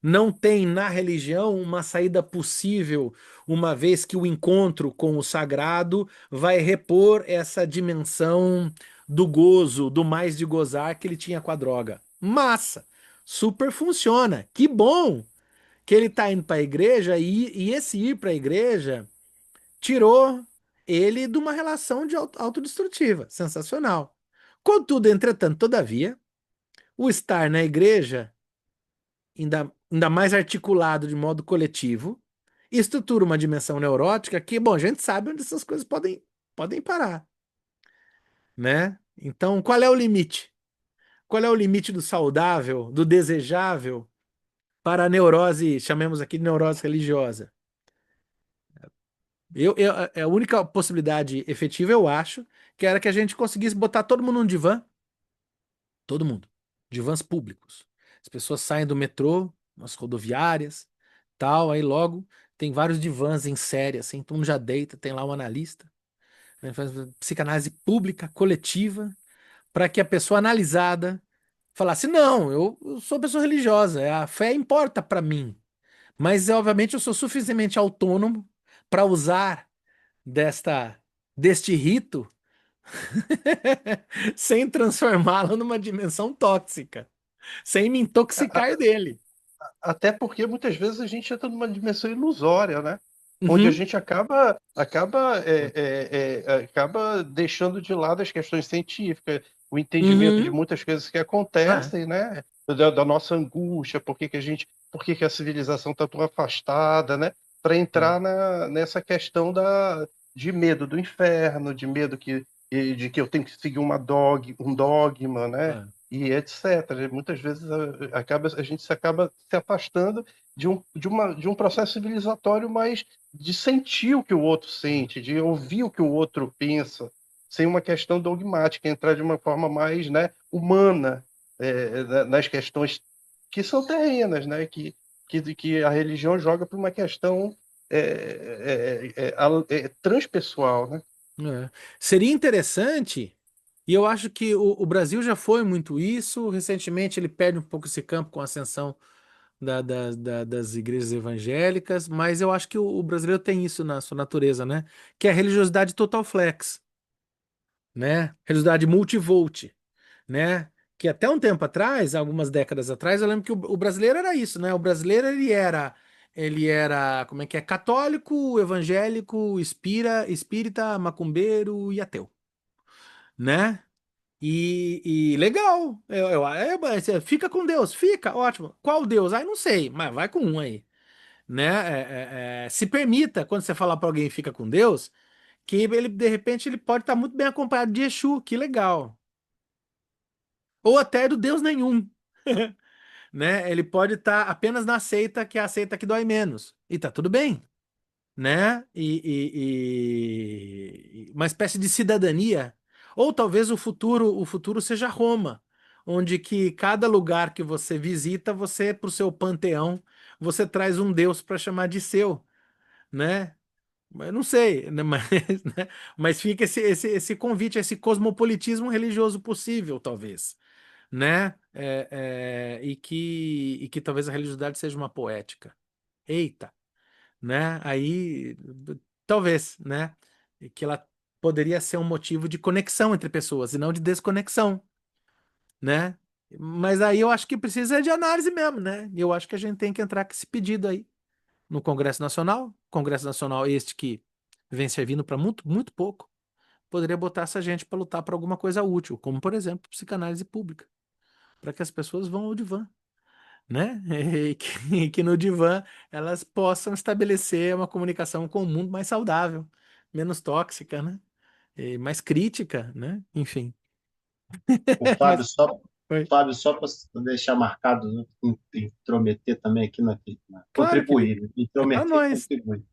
não tem na religião uma saída possível, uma vez que o encontro com o sagrado vai repor essa dimensão do gozo, do mais de gozar que ele tinha com a droga. Massa! Super funciona. Que bom que ele está indo para a igreja e esse ir para a igreja tirou ele de uma relação de autodestrutiva. Sensacional. Contudo, entretanto, todavia, o estar na igreja, ainda mais articulado de modo coletivo, estrutura uma dimensão neurótica que, bom, a gente sabe onde essas coisas podem parar, né? Então, qual é o limite? Qual é o limite do saudável, do desejável para a neurose, chamemos aqui de neurose religiosa? A única possibilidade efetiva, eu acho, que era que a gente conseguisse botar todo mundo num divã, todo mundo, divãs públicos. As pessoas saem do metrô, nas rodoviárias, tal, aí logo tem vários divãs em série, assim, todo mundo já deita, tem lá um analista, né, faz psicanálise pública, coletiva, para que a pessoa analisada falasse: não, eu sou pessoa religiosa, a fé importa para mim, mas obviamente eu sou suficientemente autônomo para usar deste rito sem transformá-lo numa dimensão tóxica, sem me intoxicar dele. Até porque muitas vezes a gente entra numa dimensão ilusória, né? Onde a Uhum. gente acaba deixando de lado as questões científicas, o entendimento de Uhum. muitas coisas que É. acontecem, né? Da nossa angústia, por que que a civilização está tão afastada, né? Para É. entrar nessa questão de medo do inferno, de que eu tenho que seguir um dogma, né? É. E etc. Muitas vezes a gente se acaba se afastando de um processo civilizatório, mas de sentir o que o outro sente, de ouvir o que o outro pensa, sem uma questão dogmática, entrar de uma forma mais, né, humana, nas questões que são terrenas, né, que a religião joga para uma questão transpessoal, né? É. Seria interessante, e eu acho que o Brasil já foi muito isso. Recentemente ele perde um pouco esse campo com a ascensão das igrejas evangélicas, mas eu acho que o brasileiro tem isso na sua natureza, né? Que é a religiosidade total flex, né? Religiosidade multivolt, né? Que até um tempo atrás, algumas décadas atrás, eu lembro que o brasileiro era isso, né? O brasileiro ele era, como é que é? Católico, evangélico, espírita, macumbeiro e ateu, né? E legal, fica com Deus, fica, ótimo. Qual Deus? Ai, não sei, mas vai com um aí, né? Se permita, quando você falar para alguém fica com Deus, que ele de repente ele pode estar muito bem acompanhado de Exu, que legal. Ou até do Deus nenhum, né? Ele pode estar apenas na seita, que é a seita que dói menos. E tá tudo bem, né? Uma espécie de cidadania. Ou talvez o futuro seja Roma, onde que cada lugar que você visita, você, para o seu panteão, você traz um deus para chamar de seu, né? Mas não sei, né? Mas fica esse convite, esse cosmopolitismo religioso possível, talvez, né? E que talvez a religiosidade seja uma poética. Eita, né? Aí, talvez, né? E que ela poderia ser um motivo de conexão entre pessoas e não de desconexão, né? Mas aí eu acho que precisa de análise mesmo, né? E eu acho que a gente tem que entrar com esse pedido aí no Congresso Nacional. Congresso Nacional este que vem servindo para muito, muito pouco. Poderia botar essa gente para lutar por alguma coisa útil, como, por exemplo, psicanálise pública, para que as pessoas vão ao divã, né? E que no divã elas possam estabelecer uma comunicação com o mundo mais saudável, menos tóxica, né? E mais crítica, né? Enfim. O Mas foi. Fábio, só para deixar marcado, né, intrometer também aqui Claro, querido. contribuir, É para intrometer e nós. contribuir,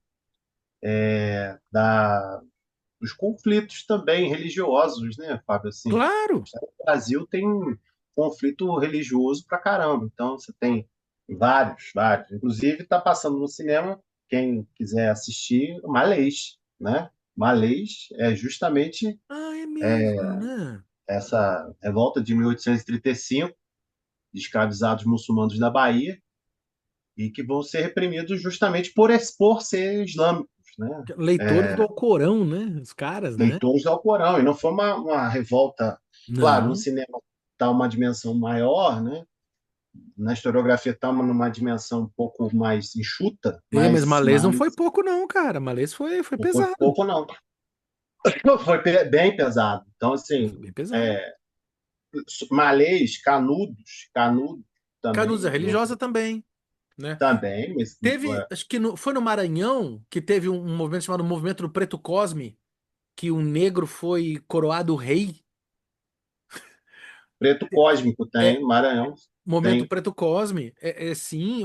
dos conflitos também religiosos, né, Fábio? Assim, Claro. o Brasil tem um conflito religioso pra caramba, então você tem vários, vários. Inclusive está passando no cinema, quem quiser assistir, Malês, né? Malês é justamente Ah, é mesmo, né? essa revolta de 1835 de escravizados muçulmanos da Bahia e que vão ser reprimidos justamente por ser islâmicos, né? Leitores do Alcorão, né? Os caras, né? Leitores ao Corão. E não foi uma revolta, claro, no Não. cinema está uma dimensão maior, né? Na historiografia está numa dimensão um pouco mais enxuta, Mas mas, Malês não mas foi pouco, não, cara. Malês foi não foi pesado. pouco, não. Foi bem pesado. Então, Foi assim, bem pesado. é, malês, canudos Canudos também, religiosa também, né? também, mas Teve, acho que foi no Maranhão que teve um movimento chamado Movimento do Preto Cosme, que um negro foi coroado rei. preto cósmico tem, É, Maranhão Movimento tem, Preto Cosme. Sim,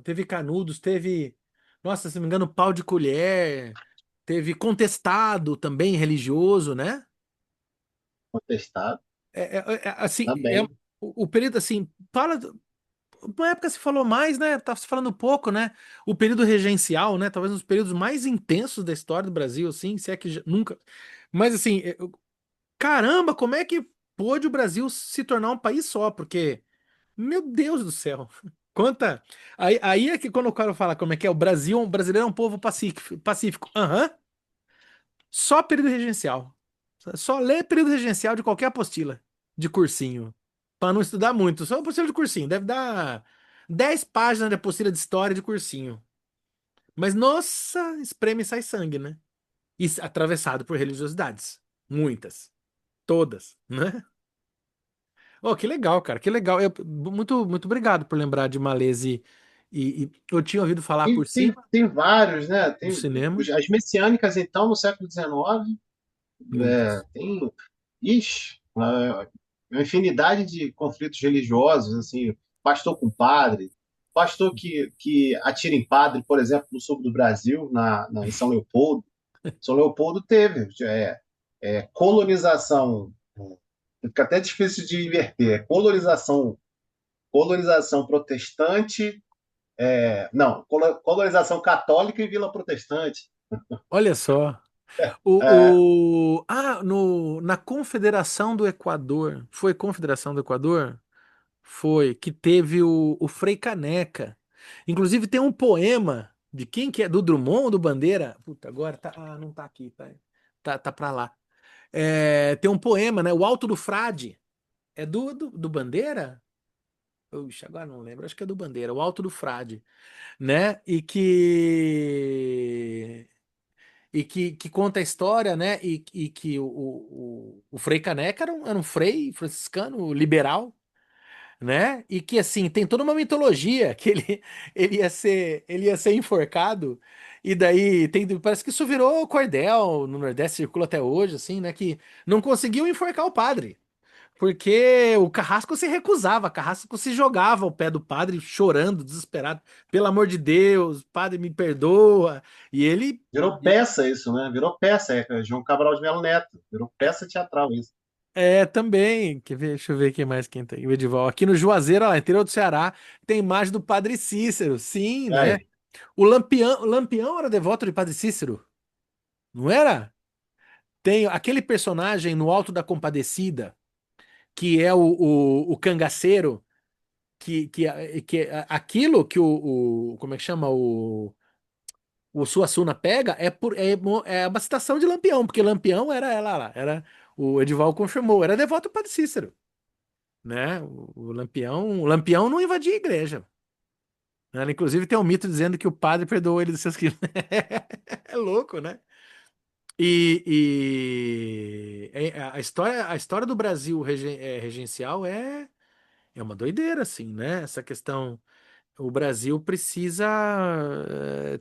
teve Canudos, teve, nossa, se não me engano, Pau de Colher, teve Contestado também religioso, né? contestado Assim, também. o período assim, fala, uma época se falou mais, né? Tá se falando pouco, né? O período regencial, né? Talvez um dos períodos mais intensos da história do Brasil, assim, se é que nunca. Mas assim, caramba, como é que pôde o Brasil se tornar um país só? Porque, meu Deus do céu, quanta. Aí é que quando o cara fala como é que é, o brasileiro é um povo pacífico, pacífico. Aham. Só período regencial. Só lê período regencial de qualquer apostila de cursinho. Pra não estudar muito. Só apostila de cursinho. Deve dar 10 páginas de apostila de história de cursinho. Mas, nossa, espreme e sai sangue, né? E atravessado por religiosidades. Muitas. Todas, né? Oh, que legal, cara. Que legal. Muito, muito obrigado por lembrar de Malese. E eu tinha ouvido falar E por cima tem vários, né? do Tem cinema. as messiânicas, então, no século XIX, Muitas. tem, ixi, uma infinidade de conflitos religiosos, assim, pastor com padre, pastor que atira em padre, por exemplo, no sul do Brasil, em São Leopoldo. São Leopoldo teve colonização, fica até difícil de inverter, colonização protestante, não, colonização católica e vila protestante. Olha só. É, Na Confederação do Equador, foi Confederação do Equador? Foi, que teve o Frei Caneca. Inclusive tem um poema de quem que é? Do Drummond ou do Bandeira? Puta, agora tá, não tá aqui, tá pra lá. Tem um poema, né? O Alto do Frade. É do Bandeira? Puxa, agora não lembro, acho que é do Bandeira, o Alto do Frade, né? E que conta a história, né? E que o Frei Caneca era um frei franciscano liberal, né? E que assim tem toda uma mitologia que ele ia ser enforcado e daí parece que isso virou cordel no Nordeste, circula até hoje, assim, né? Que não conseguiu enforcar o padre. Porque o Carrasco se recusava, Carrasco se jogava ao pé do padre, chorando, desesperado. Pelo amor de Deus, padre, me perdoa. E ele virou peça isso, né? Virou peça, João Cabral de Melo Neto. Virou peça teatral isso. É, também. Quer ver? Deixa eu ver quem mais quem tem. O Edival. Aqui no Juazeiro, lá, interior do Ceará, tem imagem do Padre Cícero. Sim, né? Aí. O Lampião era devoto de Padre Cícero, não era? Tem aquele personagem no Alto da Compadecida, que é o cangaceiro, aquilo que como é que chama? O Suassuna pega é uma citação de Lampião, porque Lampião era ela lá, o Edival confirmou, era devoto do Padre Cícero, né? O Lampião não invadia a igreja. Né? Inclusive tem um mito dizendo que o padre perdoou ele dos seus crimes. É louco, né? A história do Brasil regencial é uma doideira, assim, né? Essa questão. O Brasil precisa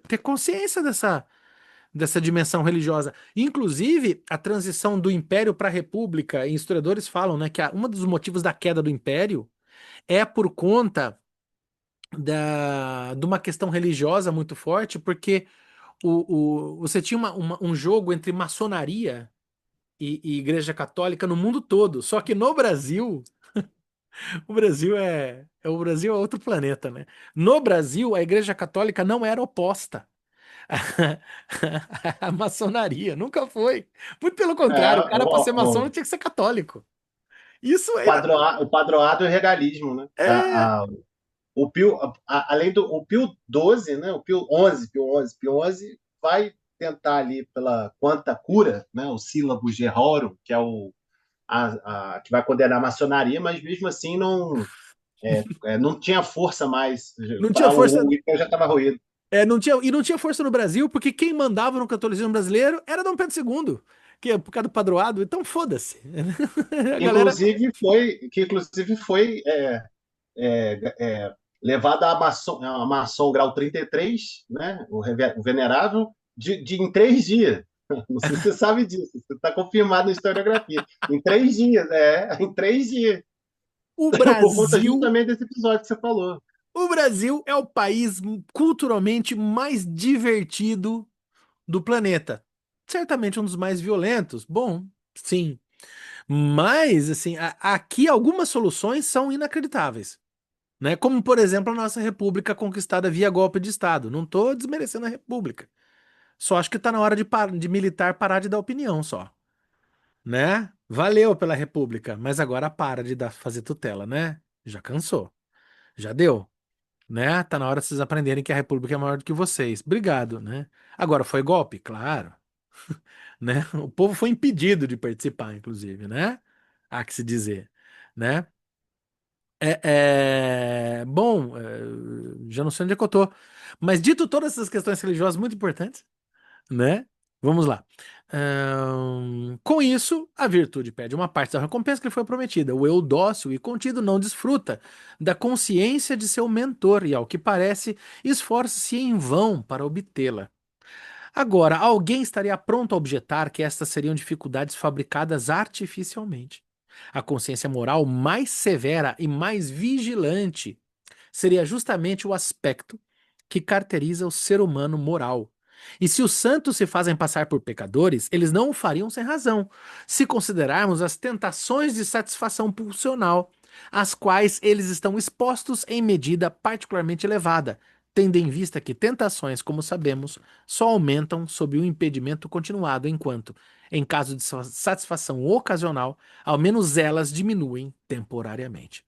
ter consciência dessa dimensão religiosa. Inclusive, a transição do Império para a República, e historiadores falam, né, que um dos motivos da queda do Império é por conta de uma questão religiosa muito forte, porque você tinha um jogo entre maçonaria e Igreja Católica no mundo todo. Só que no Brasil, o Brasil é outro planeta, né? No Brasil, a Igreja Católica não era oposta à maçonaria, nunca foi. Muito pelo É, contrário, o cara para ser maçom o, não tinha que ser católico. Isso é, o padroado e o regalismo, né? é O Pio, além do o Pio 12, né? O Pio 11, Pio 11 vai tentar ali pela quanta cura, né? O sílabo Gehorum, que é que vai condenar a maçonaria, mas mesmo assim não tinha força mais. não tinha força, O Império já estava ruído. não tinha força no Brasil, porque quem mandava no catolicismo brasileiro era Dom Pedro II, que é por causa do padroado, então foda-se. A galera. Inclusive foi levado a maçom grau 33, né? O venerável, em 3 dias. Não sei se você sabe disso, está confirmado na historiografia. Em 3 dias, em 3 dias. O Por conta Brasil, justamente desse episódio que você falou. o Brasil é o país culturalmente mais divertido do planeta. Certamente um dos mais violentos. Bom, sim. Mas, assim, aqui algumas soluções são inacreditáveis. Né? Como, por exemplo, a nossa república conquistada via golpe de Estado. Não estou desmerecendo a república. Só acho que está na hora de militar parar de dar opinião só. Né? Valeu pela república, mas agora para de fazer tutela, né? Já cansou. Já deu. Né? Tá na hora de vocês aprenderem que a república é maior do que vocês. Obrigado, né? Agora foi golpe? Claro. Né? O povo foi impedido de participar, inclusive, né? Há que se dizer, né? Bom, já não sei onde é que eu tô. Mas dito todas essas questões religiosas muito importantes, né? Vamos lá. Com isso, a virtude pede uma parte da recompensa que lhe foi prometida. O eu dócil e contido não desfruta da consciência de seu mentor e, ao que parece, esforça-se em vão para obtê-la. Agora, alguém estaria pronto a objetar que estas seriam dificuldades fabricadas artificialmente. A consciência moral mais severa e mais vigilante seria justamente o aspecto que caracteriza o ser humano moral. E se os santos se fazem passar por pecadores, eles não o fariam sem razão, se considerarmos as tentações de satisfação pulsional, às quais eles estão expostos em medida particularmente elevada, tendo em vista que tentações, como sabemos, só aumentam sob o impedimento continuado, enquanto, em caso de satisfação ocasional, ao menos elas diminuem temporariamente.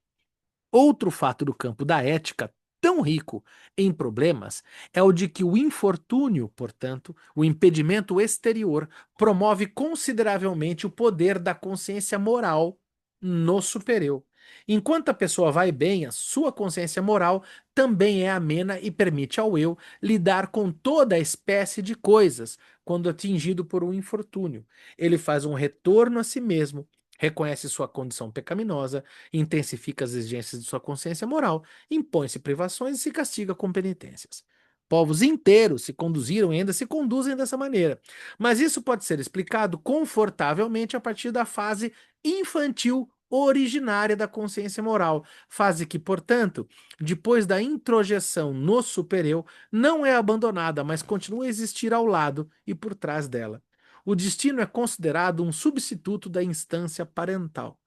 Outro fato do campo da ética, tão rico em problemas, é o de que o infortúnio, portanto, o impedimento exterior, promove consideravelmente o poder da consciência moral no superior. Enquanto a pessoa vai bem, a sua consciência moral também é amena e permite ao eu lidar com toda a espécie de coisas quando atingido por um infortúnio. Ele faz um retorno a si mesmo, reconhece sua condição pecaminosa, intensifica as exigências de sua consciência moral, impõe-se privações e se castiga com penitências. Povos inteiros se conduziram e ainda se conduzem dessa maneira. Mas isso pode ser explicado confortavelmente a partir da fase infantil originária da consciência moral, fase que, portanto, depois da introjeção no supereu, não é abandonada, mas continua a existir ao lado e por trás dela. O destino é considerado um substituto da instância parental.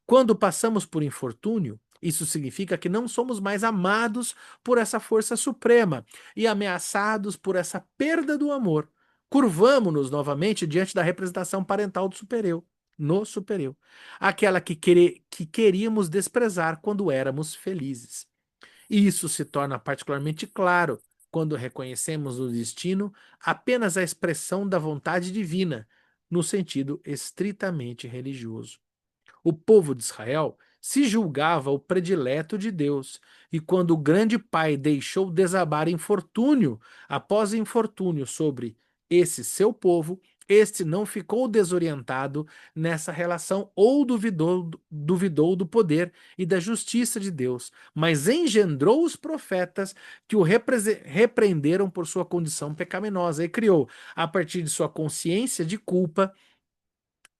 Quando passamos por infortúnio, isso significa que não somos mais amados por essa força suprema e ameaçados por essa perda do amor. Curvamo-nos novamente diante da representação parental do superior, no superior, aquela que queríamos desprezar quando éramos felizes. E isso se torna particularmente claro quando reconhecemos no destino apenas a expressão da vontade divina, no sentido estritamente religioso. O povo de Israel se julgava o predileto de Deus, e quando o grande pai deixou desabar infortúnio após infortúnio sobre esse seu povo, este não ficou desorientado nessa relação ou duvidou do poder e da justiça de Deus, mas engendrou os profetas que o repreenderam por sua condição pecaminosa e criou, a partir de sua consciência de culpa,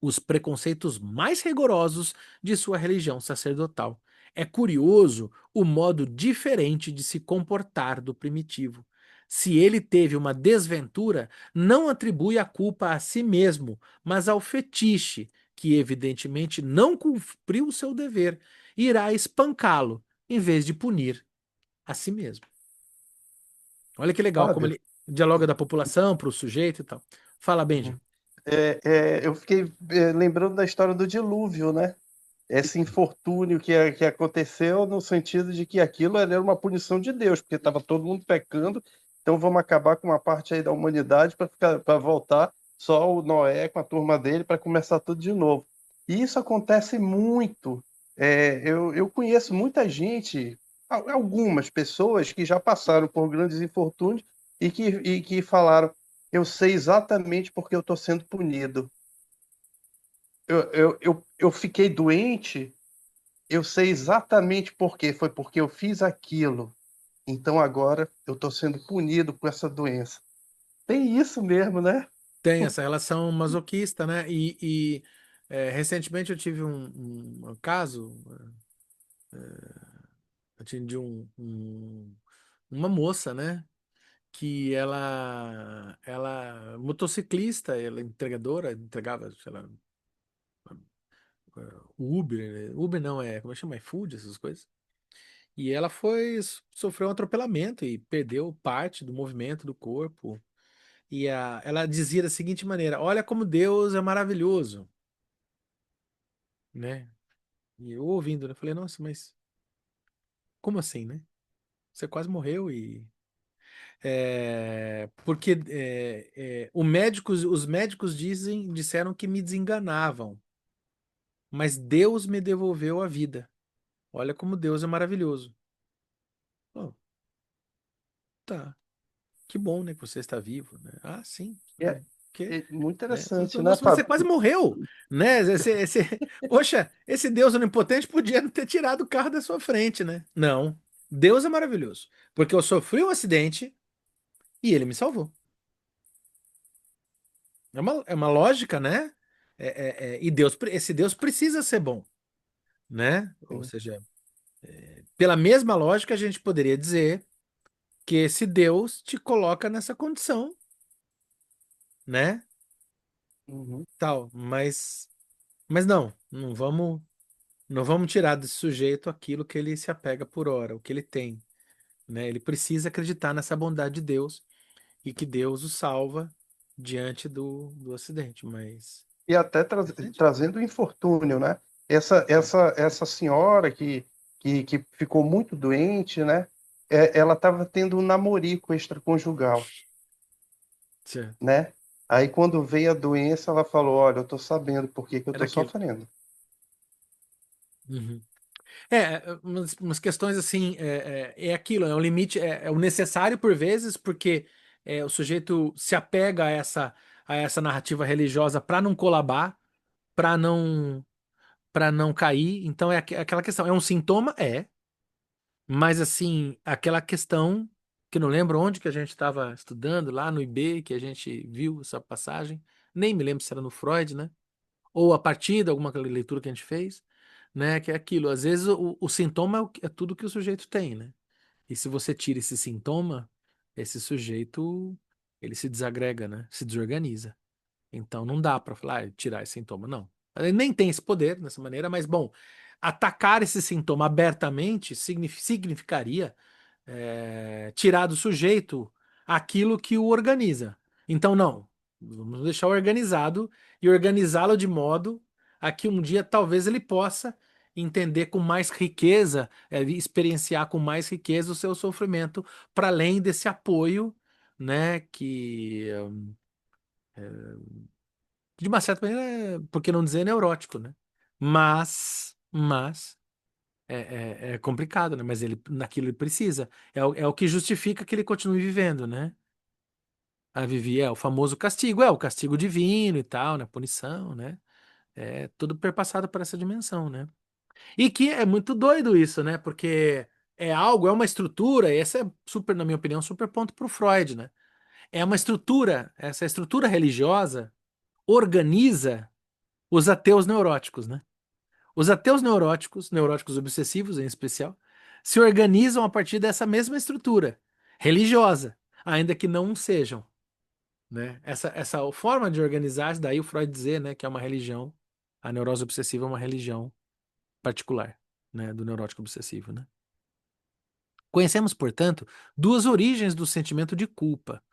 os preconceitos mais rigorosos de sua religião sacerdotal. É curioso o modo diferente de se comportar do primitivo. Se ele teve uma desventura, não atribui a culpa a si mesmo, mas ao fetiche, que evidentemente não cumpriu o seu dever, e irá espancá-lo, em vez de punir a si mesmo. Olha que legal como Sabe? ele dialoga da população para o sujeito e tal. Fala, Benja. Uhum. Eu fiquei lembrando da história do dilúvio, né? Esse infortúnio que aconteceu no sentido de que aquilo era uma punição de Deus, porque estava todo mundo pecando, então vamos acabar com uma parte aí da humanidade para voltar só o Noé com a turma dele para começar tudo de novo. E isso acontece muito. Eu conheço muita gente, algumas pessoas que já passaram por grandes infortúnios e que falaram: eu sei exatamente porque eu estou sendo punido. Eu fiquei doente, eu sei exatamente por quê. Foi porque eu fiz aquilo. Então agora eu estou sendo punido com essa doença. Tem isso mesmo, né? Tem essa relação masoquista, né? Recentemente eu tive um caso, eu atendi uma moça, né? Que ela motociclista, ela entregadora, entregava, sei lá, Uber, né? Uber não, como é que chama? iFood, essas coisas. E ela sofreu um atropelamento e perdeu parte do movimento do corpo. Ela dizia da seguinte maneira: Olha como Deus é maravilhoso, né? E eu ouvindo, né? Falei, nossa, mas como assim, né? Você quase morreu e. Porque os médicos disseram que me desenganavam, mas Deus me devolveu a vida. Olha como Deus é maravilhoso. Oh, tá. Que bom, né, que você está vivo, né? Ah, sim. É, Que, é muito né? interessante, né, Nossa, mas você Fábio? quase morreu, né? Poxa, esse Deus onipotente podia não ter tirado o carro da sua frente, né? Não. Deus é maravilhoso, porque eu sofri um acidente e ele me salvou. É uma lógica, né? E esse Deus precisa ser bom, né? Ou Sim. seja, pela mesma lógica, a gente poderia dizer que esse Deus te coloca nessa condição, né? Uhum, Tal, mas não vamos tirar desse sujeito aquilo que ele se apega por hora, o que ele tem, né? Ele precisa acreditar nessa bondade de Deus e que Deus o salva diante do acidente, mas e até interessante. trazendo o infortúnio, né? Essa senhora que ficou muito doente, né? Ela estava tendo um namorico extraconjugal, Certo. né? Aí quando veio a doença, ela falou: Olha, eu estou sabendo por que que eu Era estou aquilo. sofrendo. Uhum. Umas questões assim, é aquilo, é o limite, é o necessário por vezes, porque o sujeito se apega a essa narrativa religiosa para não colabar, para não cair. Então aquela questão, é um sintoma? Mas assim, aquela questão que eu não lembro onde que a gente estava estudando, lá no IB, que a gente viu essa passagem, nem me lembro se era no Freud, né? Ou a partir de alguma leitura que a gente fez, né? Que é aquilo, às vezes o sintoma é tudo que o sujeito tem, né? E se você tira esse sintoma, esse sujeito, ele se desagrega, né? Se desorganiza. Então não dá para falar, tirar esse sintoma, não. Ele nem tem esse poder dessa maneira, mas bom, atacar esse sintoma abertamente significaria tirar do sujeito aquilo que o organiza. Então, não, vamos deixar organizado e organizá-lo de modo a que um dia talvez ele possa entender com mais riqueza, experienciar com mais riqueza o seu sofrimento, para além desse apoio, né, que de uma certa maneira, por que não dizer neurótico, né? Mas é complicado, né? Mas ele, naquilo ele precisa. É o que justifica que ele continue vivendo, né? A Vivi é o famoso castigo, o castigo divino e tal, né? Punição, né? É tudo perpassado por essa dimensão, né? E que é muito doido isso, né? Porque é uma estrutura, esse é super, na minha opinião, super ponto pro Freud, né? É uma estrutura, essa estrutura religiosa organiza os ateus neuróticos, né? Os ateus neuróticos, neuróticos obsessivos em especial, se organizam a partir dessa mesma estrutura religiosa, ainda que não sejam, né? Essa forma de organizar, daí o Freud dizer, né, que é uma religião, a neurose obsessiva é uma religião particular, né, do neurótico obsessivo, né? Conhecemos, portanto, duas origens do sentimento de culpa.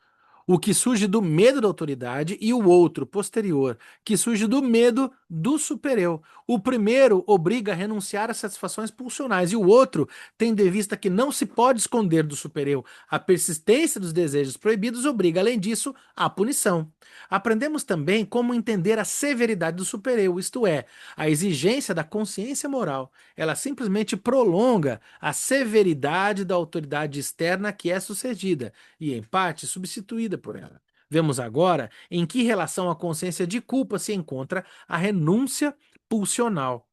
O que surge do medo da autoridade e o outro, posterior, que surge do medo do supereu. O primeiro obriga a renunciar às satisfações pulsionais e o outro tendo em vista que não se pode esconder do supereu. A persistência dos desejos proibidos obriga, além disso, à punição. Aprendemos também como entender a severidade do supereu, isto é, a exigência da consciência moral. Ela simplesmente prolonga a severidade da autoridade externa que é sucedida e, em parte, substituída por ela. Vemos agora em que relação a consciência de culpa se encontra a renúncia pulsional.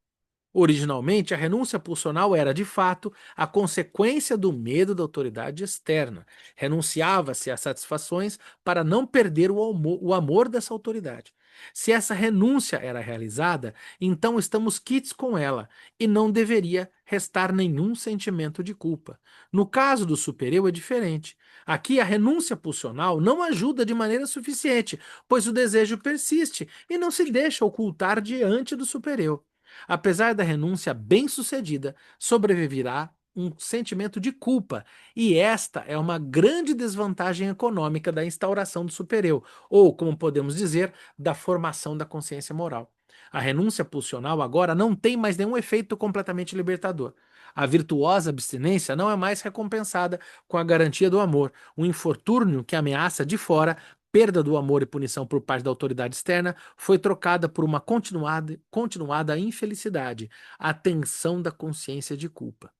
Originalmente, a renúncia pulsional era, de fato, a consequência do medo da autoridade externa. Renunciava-se às satisfações para não perder o amor dessa autoridade. Se essa renúncia era realizada, então estamos quites com ela e não deveria restar nenhum sentimento de culpa. No caso do supereu é diferente. Aqui a renúncia pulsional não ajuda de maneira suficiente, pois o desejo persiste e não se deixa ocultar diante do supereu. Apesar da renúncia bem-sucedida, sobreviverá um sentimento de culpa, e esta é uma grande desvantagem econômica da instauração do supereu, ou, como podemos dizer, da formação da consciência moral. A renúncia pulsional agora não tem mais nenhum efeito completamente libertador. A virtuosa abstinência não é mais recompensada com a garantia do amor. O infortúnio que ameaça de fora, perda do amor e punição por parte da autoridade externa, foi trocada por uma continuada infelicidade, a tensão da consciência de culpa.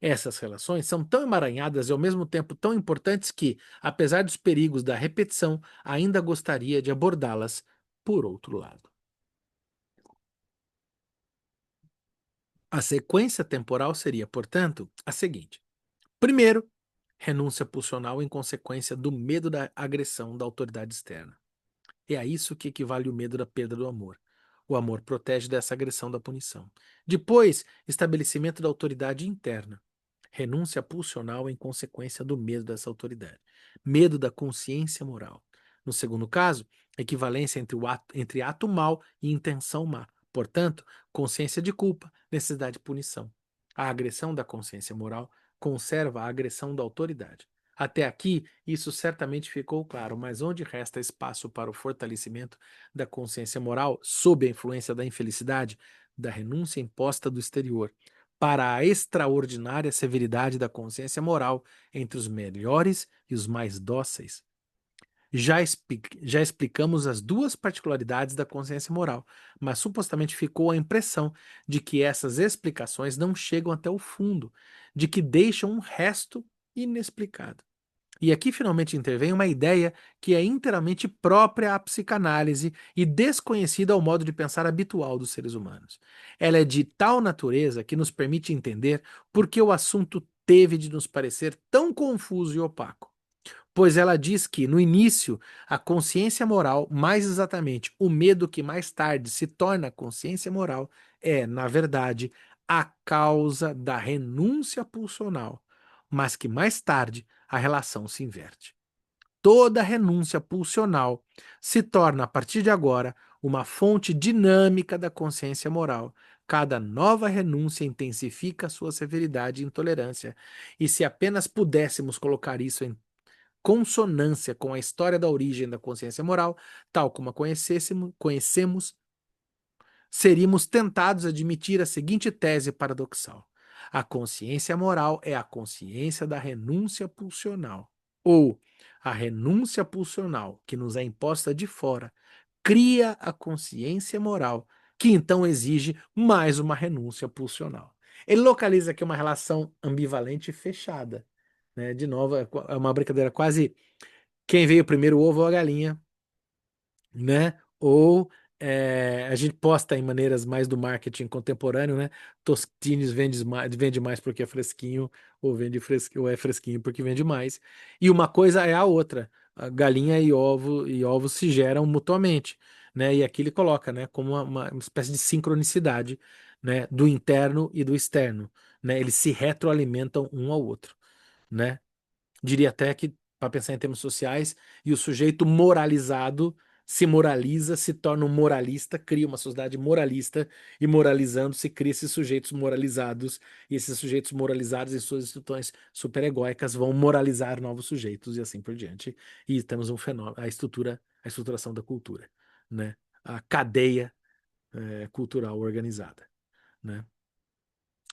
Essas relações são tão emaranhadas e ao mesmo tempo tão importantes que, apesar dos perigos da repetição, ainda gostaria de abordá-las por outro lado. A sequência temporal seria, portanto, a seguinte: primeiro, renúncia pulsional em consequência do medo da agressão da autoridade externa. É a isso que equivale o medo da perda do amor. O amor protege dessa agressão da punição. Depois, estabelecimento da autoridade interna. Renúncia pulsional em consequência do medo dessa autoridade. Medo da consciência moral. No segundo caso, equivalência entre ato mal e intenção má. Portanto, consciência de culpa, necessidade de punição. A agressão da consciência moral conserva a agressão da autoridade. Até aqui, isso certamente ficou claro, mas onde resta espaço para o fortalecimento da consciência moral sob a influência da infelicidade, da renúncia imposta do exterior, para a extraordinária severidade da consciência moral entre os melhores e os mais dóceis? Já explicamos as duas particularidades da consciência moral, mas supostamente ficou a impressão de que essas explicações não chegam até o fundo, de que deixam um resto inexplicado. E aqui finalmente intervém uma ideia que é inteiramente própria à psicanálise e desconhecida ao modo de pensar habitual dos seres humanos. Ela é de tal natureza que nos permite entender por que o assunto teve de nos parecer tão confuso e opaco. Pois ela diz que, no início, a consciência moral, mais exatamente o medo que mais tarde se torna consciência moral, é, na verdade, a causa da renúncia pulsional, mas que mais tarde a relação se inverte. toda renúncia pulsional se torna, a partir de agora, uma fonte dinâmica da consciência moral. Cada nova renúncia intensifica sua severidade e intolerância. E se apenas pudéssemos colocar isso em consonância com a história da origem da consciência moral, tal como a conhecemos, seríamos tentados a admitir a seguinte tese paradoxal: a consciência moral é a consciência da renúncia pulsional, ou a renúncia pulsional que nos é imposta de fora cria a consciência moral, que então exige mais uma renúncia pulsional. Ele localiza aqui uma relação ambivalente e fechada, né? De novo, é uma brincadeira quase quem veio primeiro, o ovo ou a galinha, né? Ou a gente posta em maneiras mais do marketing contemporâneo, né? Tostines vende mais porque é fresquinho, ou ou é fresquinho porque vende mais. E uma coisa é a outra. A galinha e ovos se geram mutuamente, né? E aqui ele coloca, né, como uma espécie de sincronicidade, né, do interno e do externo, né? Eles se retroalimentam um ao outro, né? Diria até que, para pensar em termos sociais, e o sujeito moralizado se moraliza, se torna um moralista, cria uma sociedade moralista, e moralizando se cria esses sujeitos moralizados, e esses sujeitos moralizados em suas instituições superegóicas vão moralizar novos sujeitos e assim por diante. E temos um fenômeno, a estruturação da cultura, né? A cadeia cultural organizada, né?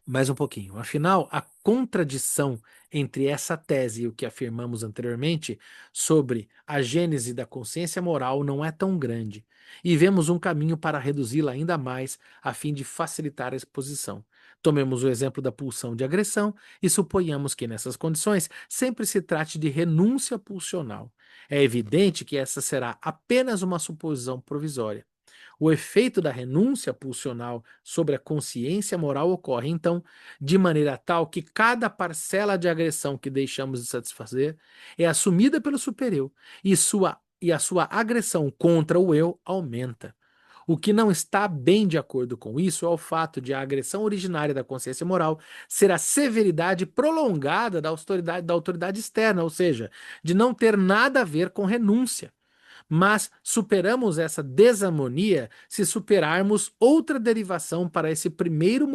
Mais um pouquinho. Afinal, a contradição entre essa tese e o que afirmamos anteriormente sobre a gênese da consciência moral não é tão grande, e vemos um caminho para reduzi-la ainda mais a fim de facilitar a exposição. Tomemos o exemplo da pulsão de agressão e suponhamos que nessas condições sempre se trate de renúncia pulsional. É evidente que essa será apenas uma suposição provisória. O efeito da renúncia pulsional sobre a consciência moral ocorre, então, de maneira tal que cada parcela de agressão que deixamos de satisfazer é assumida pelo superior e a sua agressão contra o eu aumenta. O que não está bem de acordo com isso é o fato de a agressão originária da consciência moral ser a severidade prolongada da autoridade externa, ou seja, de não ter nada a ver com renúncia. Mas superamos essa desarmonia se superarmos outra derivação para esse primeiro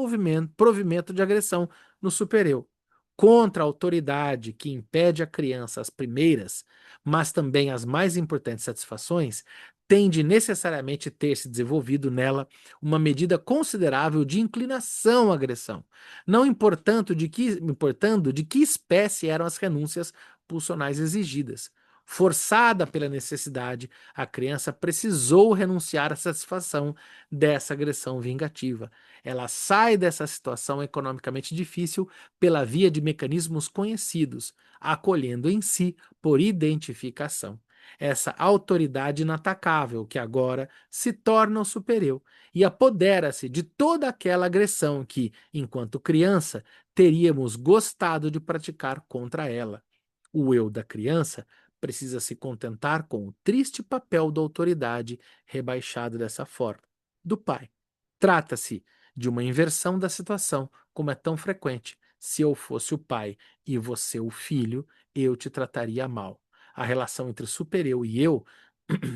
provimento de agressão no supereu. Contra a autoridade que impede a criança as primeiras, mas também as mais importantes satisfações, tem de necessariamente ter se desenvolvido nela uma medida considerável de inclinação à agressão, não importando de que espécie eram as renúncias pulsionais exigidas. Forçada pela necessidade, a criança precisou renunciar à satisfação dessa agressão vingativa. Ela sai dessa situação economicamente difícil pela via de mecanismos conhecidos, acolhendo em si por identificação essa autoridade inatacável que agora se torna o superior e apodera-se de toda aquela agressão que, enquanto criança, teríamos gostado de praticar contra ela. O eu da criança precisa se contentar com o triste papel da autoridade rebaixado dessa forma, do pai. Trata-se de uma inversão da situação, como é tão frequente. Se eu fosse o pai e você o filho, eu te trataria mal. A relação entre superior e eu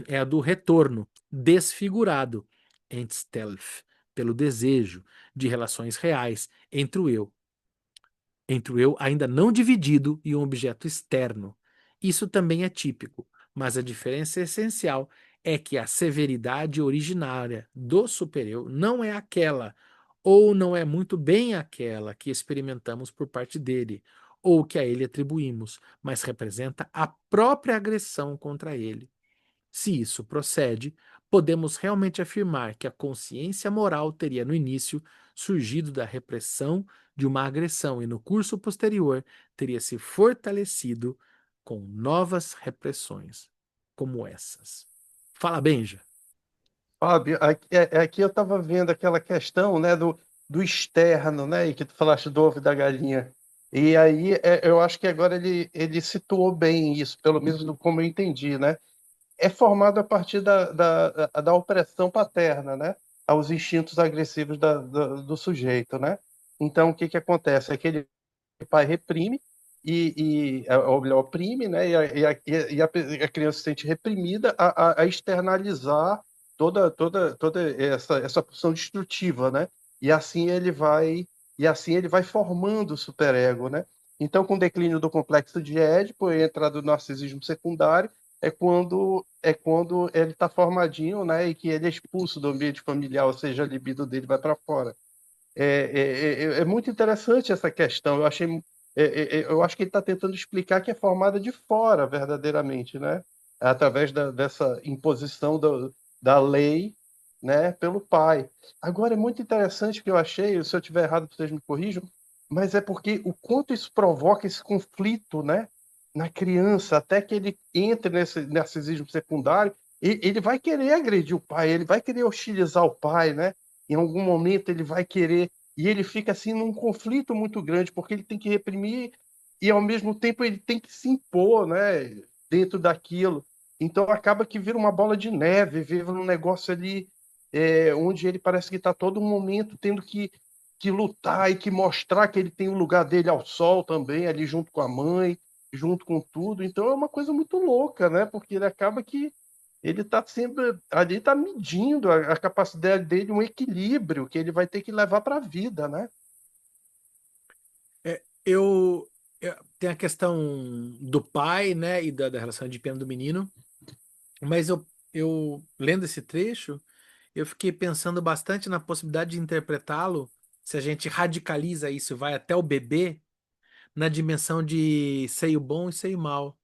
é a do retorno desfigurado, Entstealth, pelo desejo de relações reais entre o eu ainda não dividido e um objeto externo. Isso também é típico, mas a diferença essencial é que a severidade originária do superior não é aquela, ou não é muito bem aquela que experimentamos por parte dele, ou que a ele atribuímos, mas representa a própria agressão contra ele. Se isso procede, podemos realmente afirmar que a consciência moral teria no início surgido da repressão de uma agressão e no curso posterior teria se fortalecido com novas repressões como essas. Fala, Benja. Fábio, aqui eu estava vendo aquela questão, né, do externo, né, e que tu falaste do ovo e da galinha. E aí eu acho que agora ele situou bem isso, pelo menos como eu entendi, né? É formado a partir da opressão paterna, né? Aos instintos agressivos do sujeito, né? Então, o que que acontece? Aquele pai reprime, ele oprime, né? A criança se sente reprimida a externalizar toda essa pulsão destrutiva, né? E assim ele vai e assim ele vai formando o superego, né? Então, com o declínio do complexo de Édipo e a entrada do narcisismo secundário, é quando ele está formadinho, né? E que ele é expulso do ambiente familiar, ou seja, a libido dele vai para fora. É muito interessante essa questão. Eu acho que ele está tentando explicar que é formada de fora, verdadeiramente, né? Através dessa imposição da lei, né, pelo pai. Agora, é muito interessante que eu achei, se eu estiver errado, vocês me corrijam, mas é porque o quanto isso provoca esse conflito, né, na criança, até que ele entre nesse narcisismo secundário, e ele vai querer agredir o pai, ele vai querer hostilizar o pai, né? Em algum momento ele vai querer e ele fica assim num conflito muito grande, porque ele tem que reprimir e ao mesmo tempo ele tem que se impor, né, dentro daquilo. Então acaba que vira uma bola de neve, vira um negócio ali onde ele parece que está todo momento tendo que lutar e que mostrar que ele tem o lugar dele ao sol também, ali junto com a mãe, junto com tudo. Então é uma coisa muito louca, né? Porque ele acaba que ele está sempre ali está medindo a capacidade dele, um equilíbrio que ele vai ter que levar para a vida, né? Tem a questão do pai, né, e da relação de pena do menino, mas eu lendo esse trecho, eu fiquei pensando bastante na possibilidade de interpretá-lo, se a gente radicaliza isso e vai até o bebê, na dimensão de seio bom e seio mau,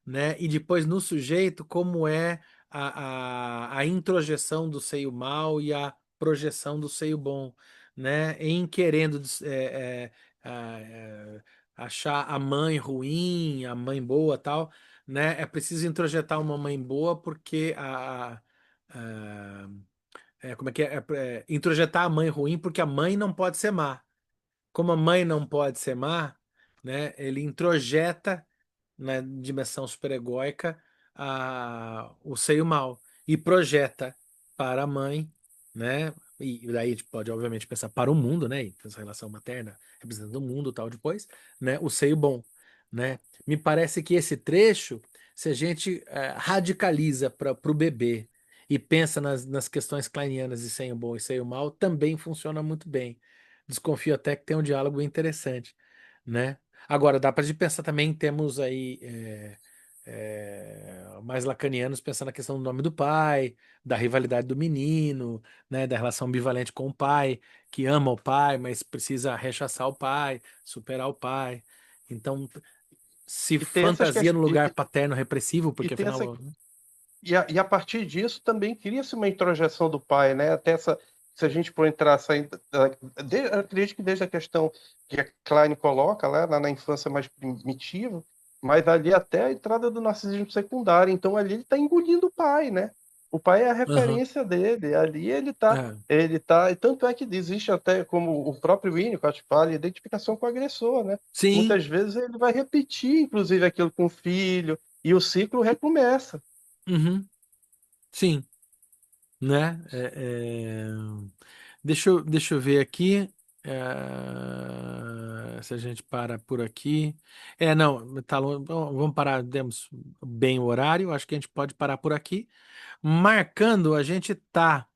né? E depois no sujeito, como é a introjeção do seio mau e a projeção do seio bom, né? Em querendo achar a mãe ruim, a mãe boa, tal, né? É preciso introjetar uma mãe boa porque como é que é? Introjetar a mãe ruim porque a mãe não pode ser má. Como a mãe não pode ser má, né? Ele introjeta na dimensão superegóica o seio mal e projeta para a mãe, né? E daí a gente pode, obviamente, pensar para o mundo, né? E essa relação materna representando o mundo tal depois, né? O seio bom, né? Me parece que esse trecho, se a gente radicaliza para o bebê e pensa nas questões kleinianas de seio bom e seio mal, também funciona muito bem. Desconfio até que tem um diálogo interessante, né? Agora, dá para gente pensar também em termos aí mais lacanianos, pensando na questão do nome do pai, da rivalidade do menino, né, da relação ambivalente com o pai, que ama o pai, mas precisa rechaçar o pai, superar o pai. Então, se E tem essas fantasia no questões, lugar paterno repressivo, e porque tem essa afinal, né? e a partir disso também cria-se uma introjeção do pai, né? Até essa, se a gente for entrar, eu acredito que desde a questão que a Klein coloca lá na infância mais primitiva, mas ali até a entrada do narcisismo secundário. Então ali ele está engolindo o pai, né? O pai é a Aham. referência dele. Ali ele tá, e tanto é que existe até como o próprio Winnicott fala, identificação com o agressor, né? Sim, Muitas vezes ele vai repetir, inclusive, aquilo com o filho, e o ciclo recomeça. uhum, sim, né? Deixa eu ver aqui. Se a gente para por aqui. Não, tá longe. Bom, vamos parar, demos bem o horário. Acho que a gente pode parar por aqui. Marcando, a gente tá.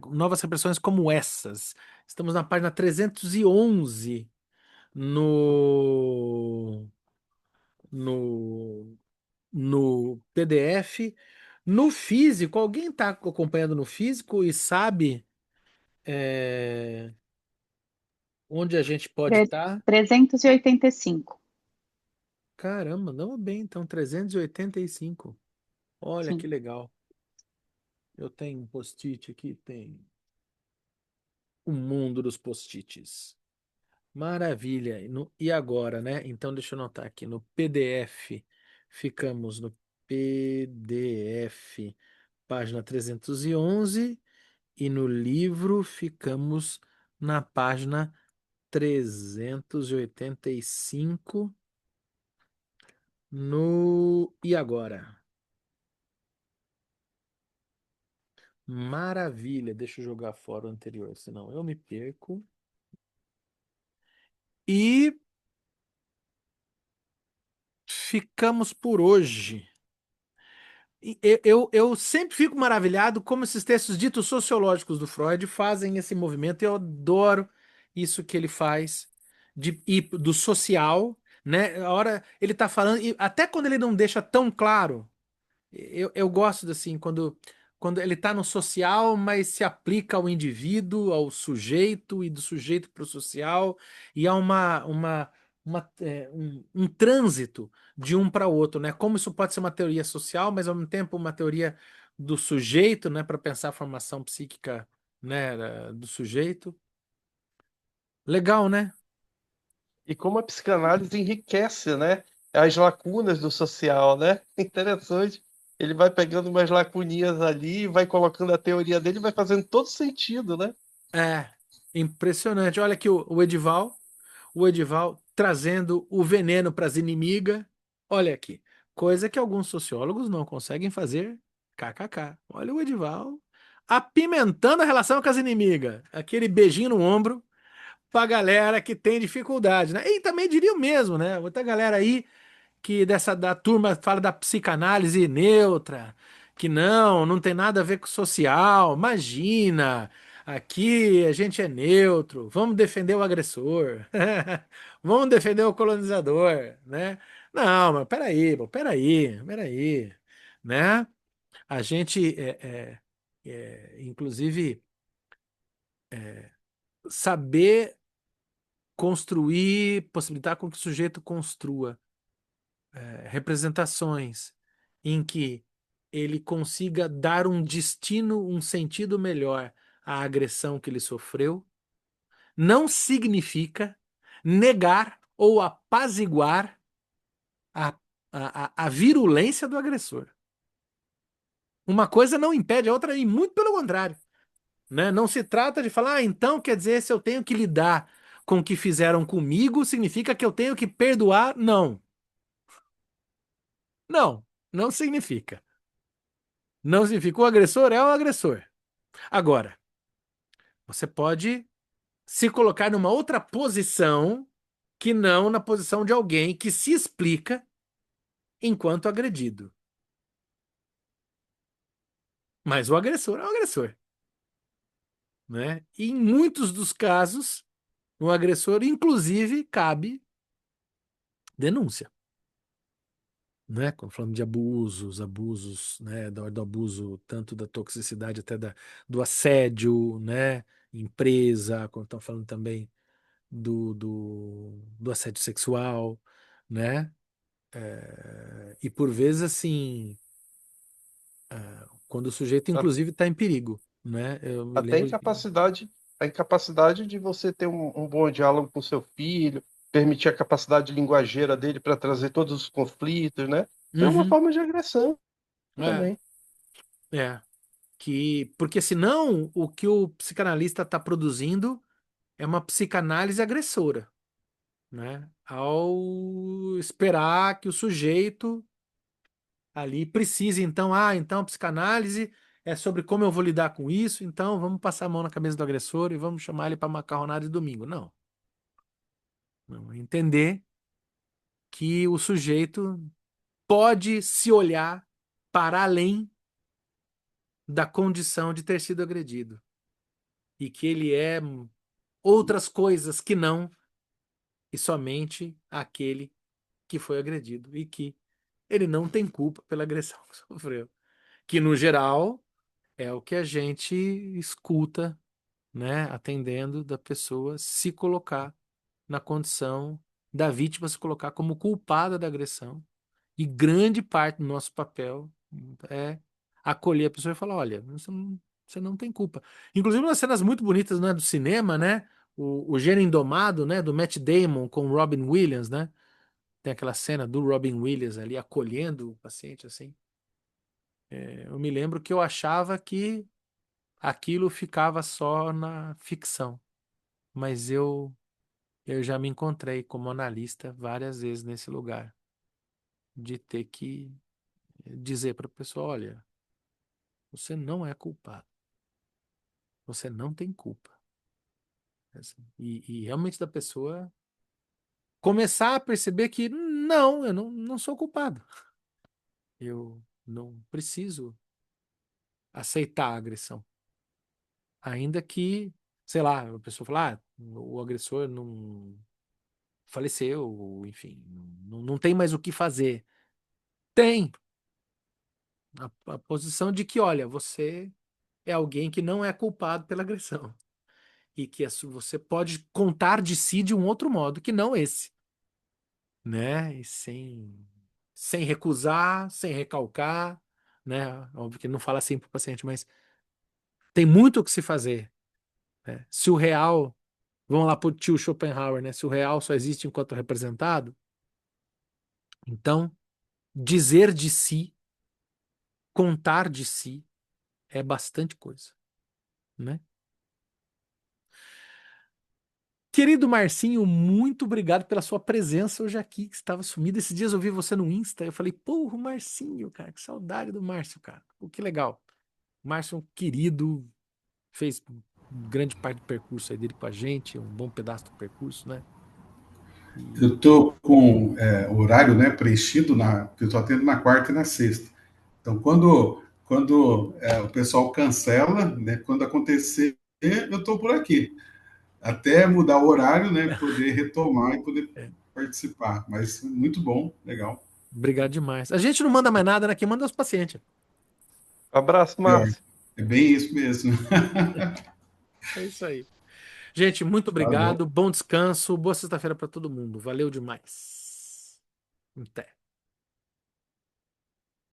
Novas repressões como essas. Estamos na página 311 no, no, no PDF. No físico, alguém está acompanhando no físico e sabe onde a gente pode estar? 385. Caramba, não bem, então 385. Olha que Sim. legal. Eu tenho um post-it aqui, tem o mundo dos post-its. Maravilha. E agora, né? Então deixa eu anotar aqui no PDF. Ficamos no PDF, página 311 e no livro ficamos na página 385 no E agora? Maravilha. Deixa eu jogar fora o anterior, senão eu me perco. E ficamos por hoje. Eu sempre fico maravilhado como esses textos ditos sociológicos do Freud fazem esse movimento. Eu adoro isso que ele faz e do social, né? A hora ele está falando, e até quando ele não deixa tão claro. Eu gosto assim, quando ele está no social, mas se aplica ao indivíduo, ao sujeito, e do sujeito para o social, e há um trânsito de um para o outro, né? Como isso pode ser uma teoria social, mas ao mesmo tempo uma teoria do sujeito, né? Para pensar a formação psíquica, né? Do sujeito. Legal, né? E como a psicanálise enriquece, né, as lacunas do social, né? Interessante. Ele vai pegando umas lacuninhas ali, vai colocando a teoria dele, vai fazendo todo sentido, né? É, impressionante. Olha aqui o Edival trazendo o veneno para as inimigas. Olha aqui, coisa que alguns sociólogos não conseguem fazer. KKK. Olha o Edival apimentando a relação com as inimigas. Aquele beijinho no ombro pra galera que tem dificuldade, né? E também diria o mesmo, né? Outra galera aí que dessa da turma fala da psicanálise neutra, que não tem nada a ver com social. Imagina, aqui a gente é neutro, vamos defender o agressor, vamos defender o colonizador, né? Não, mas peraí, né? A gente, inclusive, saber construir, possibilitar com que o sujeito construa representações em que ele consiga dar um destino, um sentido melhor à agressão que ele sofreu, não significa negar ou apaziguar a, a virulência do agressor. Uma coisa não impede a outra, e muito pelo contrário. Né? Não se trata de falar, então quer dizer, se eu tenho que lidar com o que fizeram comigo, significa que eu tenho que perdoar? Não. Não, não significa. Não significa. O agressor é o agressor. Agora, você pode se colocar numa outra posição que não na posição de alguém que se explica enquanto agredido. Mas o agressor é o agressor. Né? E em muitos dos casos, o agressor, inclusive, cabe denúncia. Né? Quando falamos de abusos, né? Do abuso, tanto da toxicidade até do assédio, né? Empresa, quando estão falando também do assédio sexual, né? E por vezes, assim, quando o sujeito, A- inclusive, está em perigo, né? Eu me Até lembro de... a incapacidade de você ter um bom diálogo com seu filho, permitir a capacidade linguageira dele para trazer todos os conflitos, né? Isso é uma Uhum, forma de agressão é, também. é. Porque senão o que o psicanalista está produzindo é uma psicanálise agressora, né? Ao esperar que o sujeito ali precise, então, então a psicanálise é sobre como eu vou lidar com isso, então vamos passar a mão na cabeça do agressor e vamos chamar ele para macarronada de domingo. Não. Não. Entender que o sujeito pode se olhar para além da condição de ter sido agredido e que ele é outras coisas que não e somente aquele que foi agredido e que ele não tem culpa pela agressão que sofreu. Que, no geral, é o que a gente escuta, né, atendendo da pessoa se colocar na condição da vítima, se colocar como culpada da agressão. E grande parte do nosso papel é acolher a pessoa e falar: olha, você não tem culpa. Inclusive, umas cenas muito bonitas, né, do cinema, né? O Gênio Indomado, né, do Matt Damon com o Robin Williams, né? Tem aquela cena do Robin Williams ali acolhendo o paciente, assim. Eu me lembro que eu achava que aquilo ficava só na ficção, mas eu já me encontrei como analista várias vezes nesse lugar, de ter que dizer para a pessoa: olha, você não é culpado, você não tem culpa. Assim, e realmente da pessoa começar a perceber que Não, eu não sou culpado. Eu não preciso aceitar a agressão. Ainda que, sei lá, a pessoa fala, o agressor não faleceu, ou, enfim, não tem mais o que fazer. Tem a posição de que, olha, você é alguém que não é culpado pela agressão. E que você pode contar de si de um outro modo, que não esse. Né? E sem recusar, sem recalcar, né? Óbvio que ele não fala assim para o paciente, mas tem muito o que se fazer. Né? Se o real, vamos lá para o tio Schopenhauer, né? Se o real só existe enquanto representado, então dizer de si, contar de si é bastante coisa, né? Querido Marcinho, muito obrigado pela sua presença hoje aqui, que estava sumido. Esses dias eu vi você no Insta, eu falei, porra, o Marcinho, cara, que saudade do Márcio, cara. Pô, que legal. O Márcio é um querido, fez grande parte do percurso aí dele com a gente, um bom pedaço do percurso, né? Eu estou com horário, né, preenchido, que eu estou atendo na quarta e na sexta. Então, quando o pessoal cancela, né, quando acontecer, eu estou por aqui. Até mudar o horário, né, poder retomar e poder É, participar. Mas muito bom, legal. obrigado demais. A gente não manda mais nada, né? Quem manda é os pacientes. Abraço, Pior. Márcio. É bem isso mesmo. É isso aí. Gente, muito Valeu. obrigado. Bom descanso. Boa sexta-feira para todo mundo. Valeu demais. Até.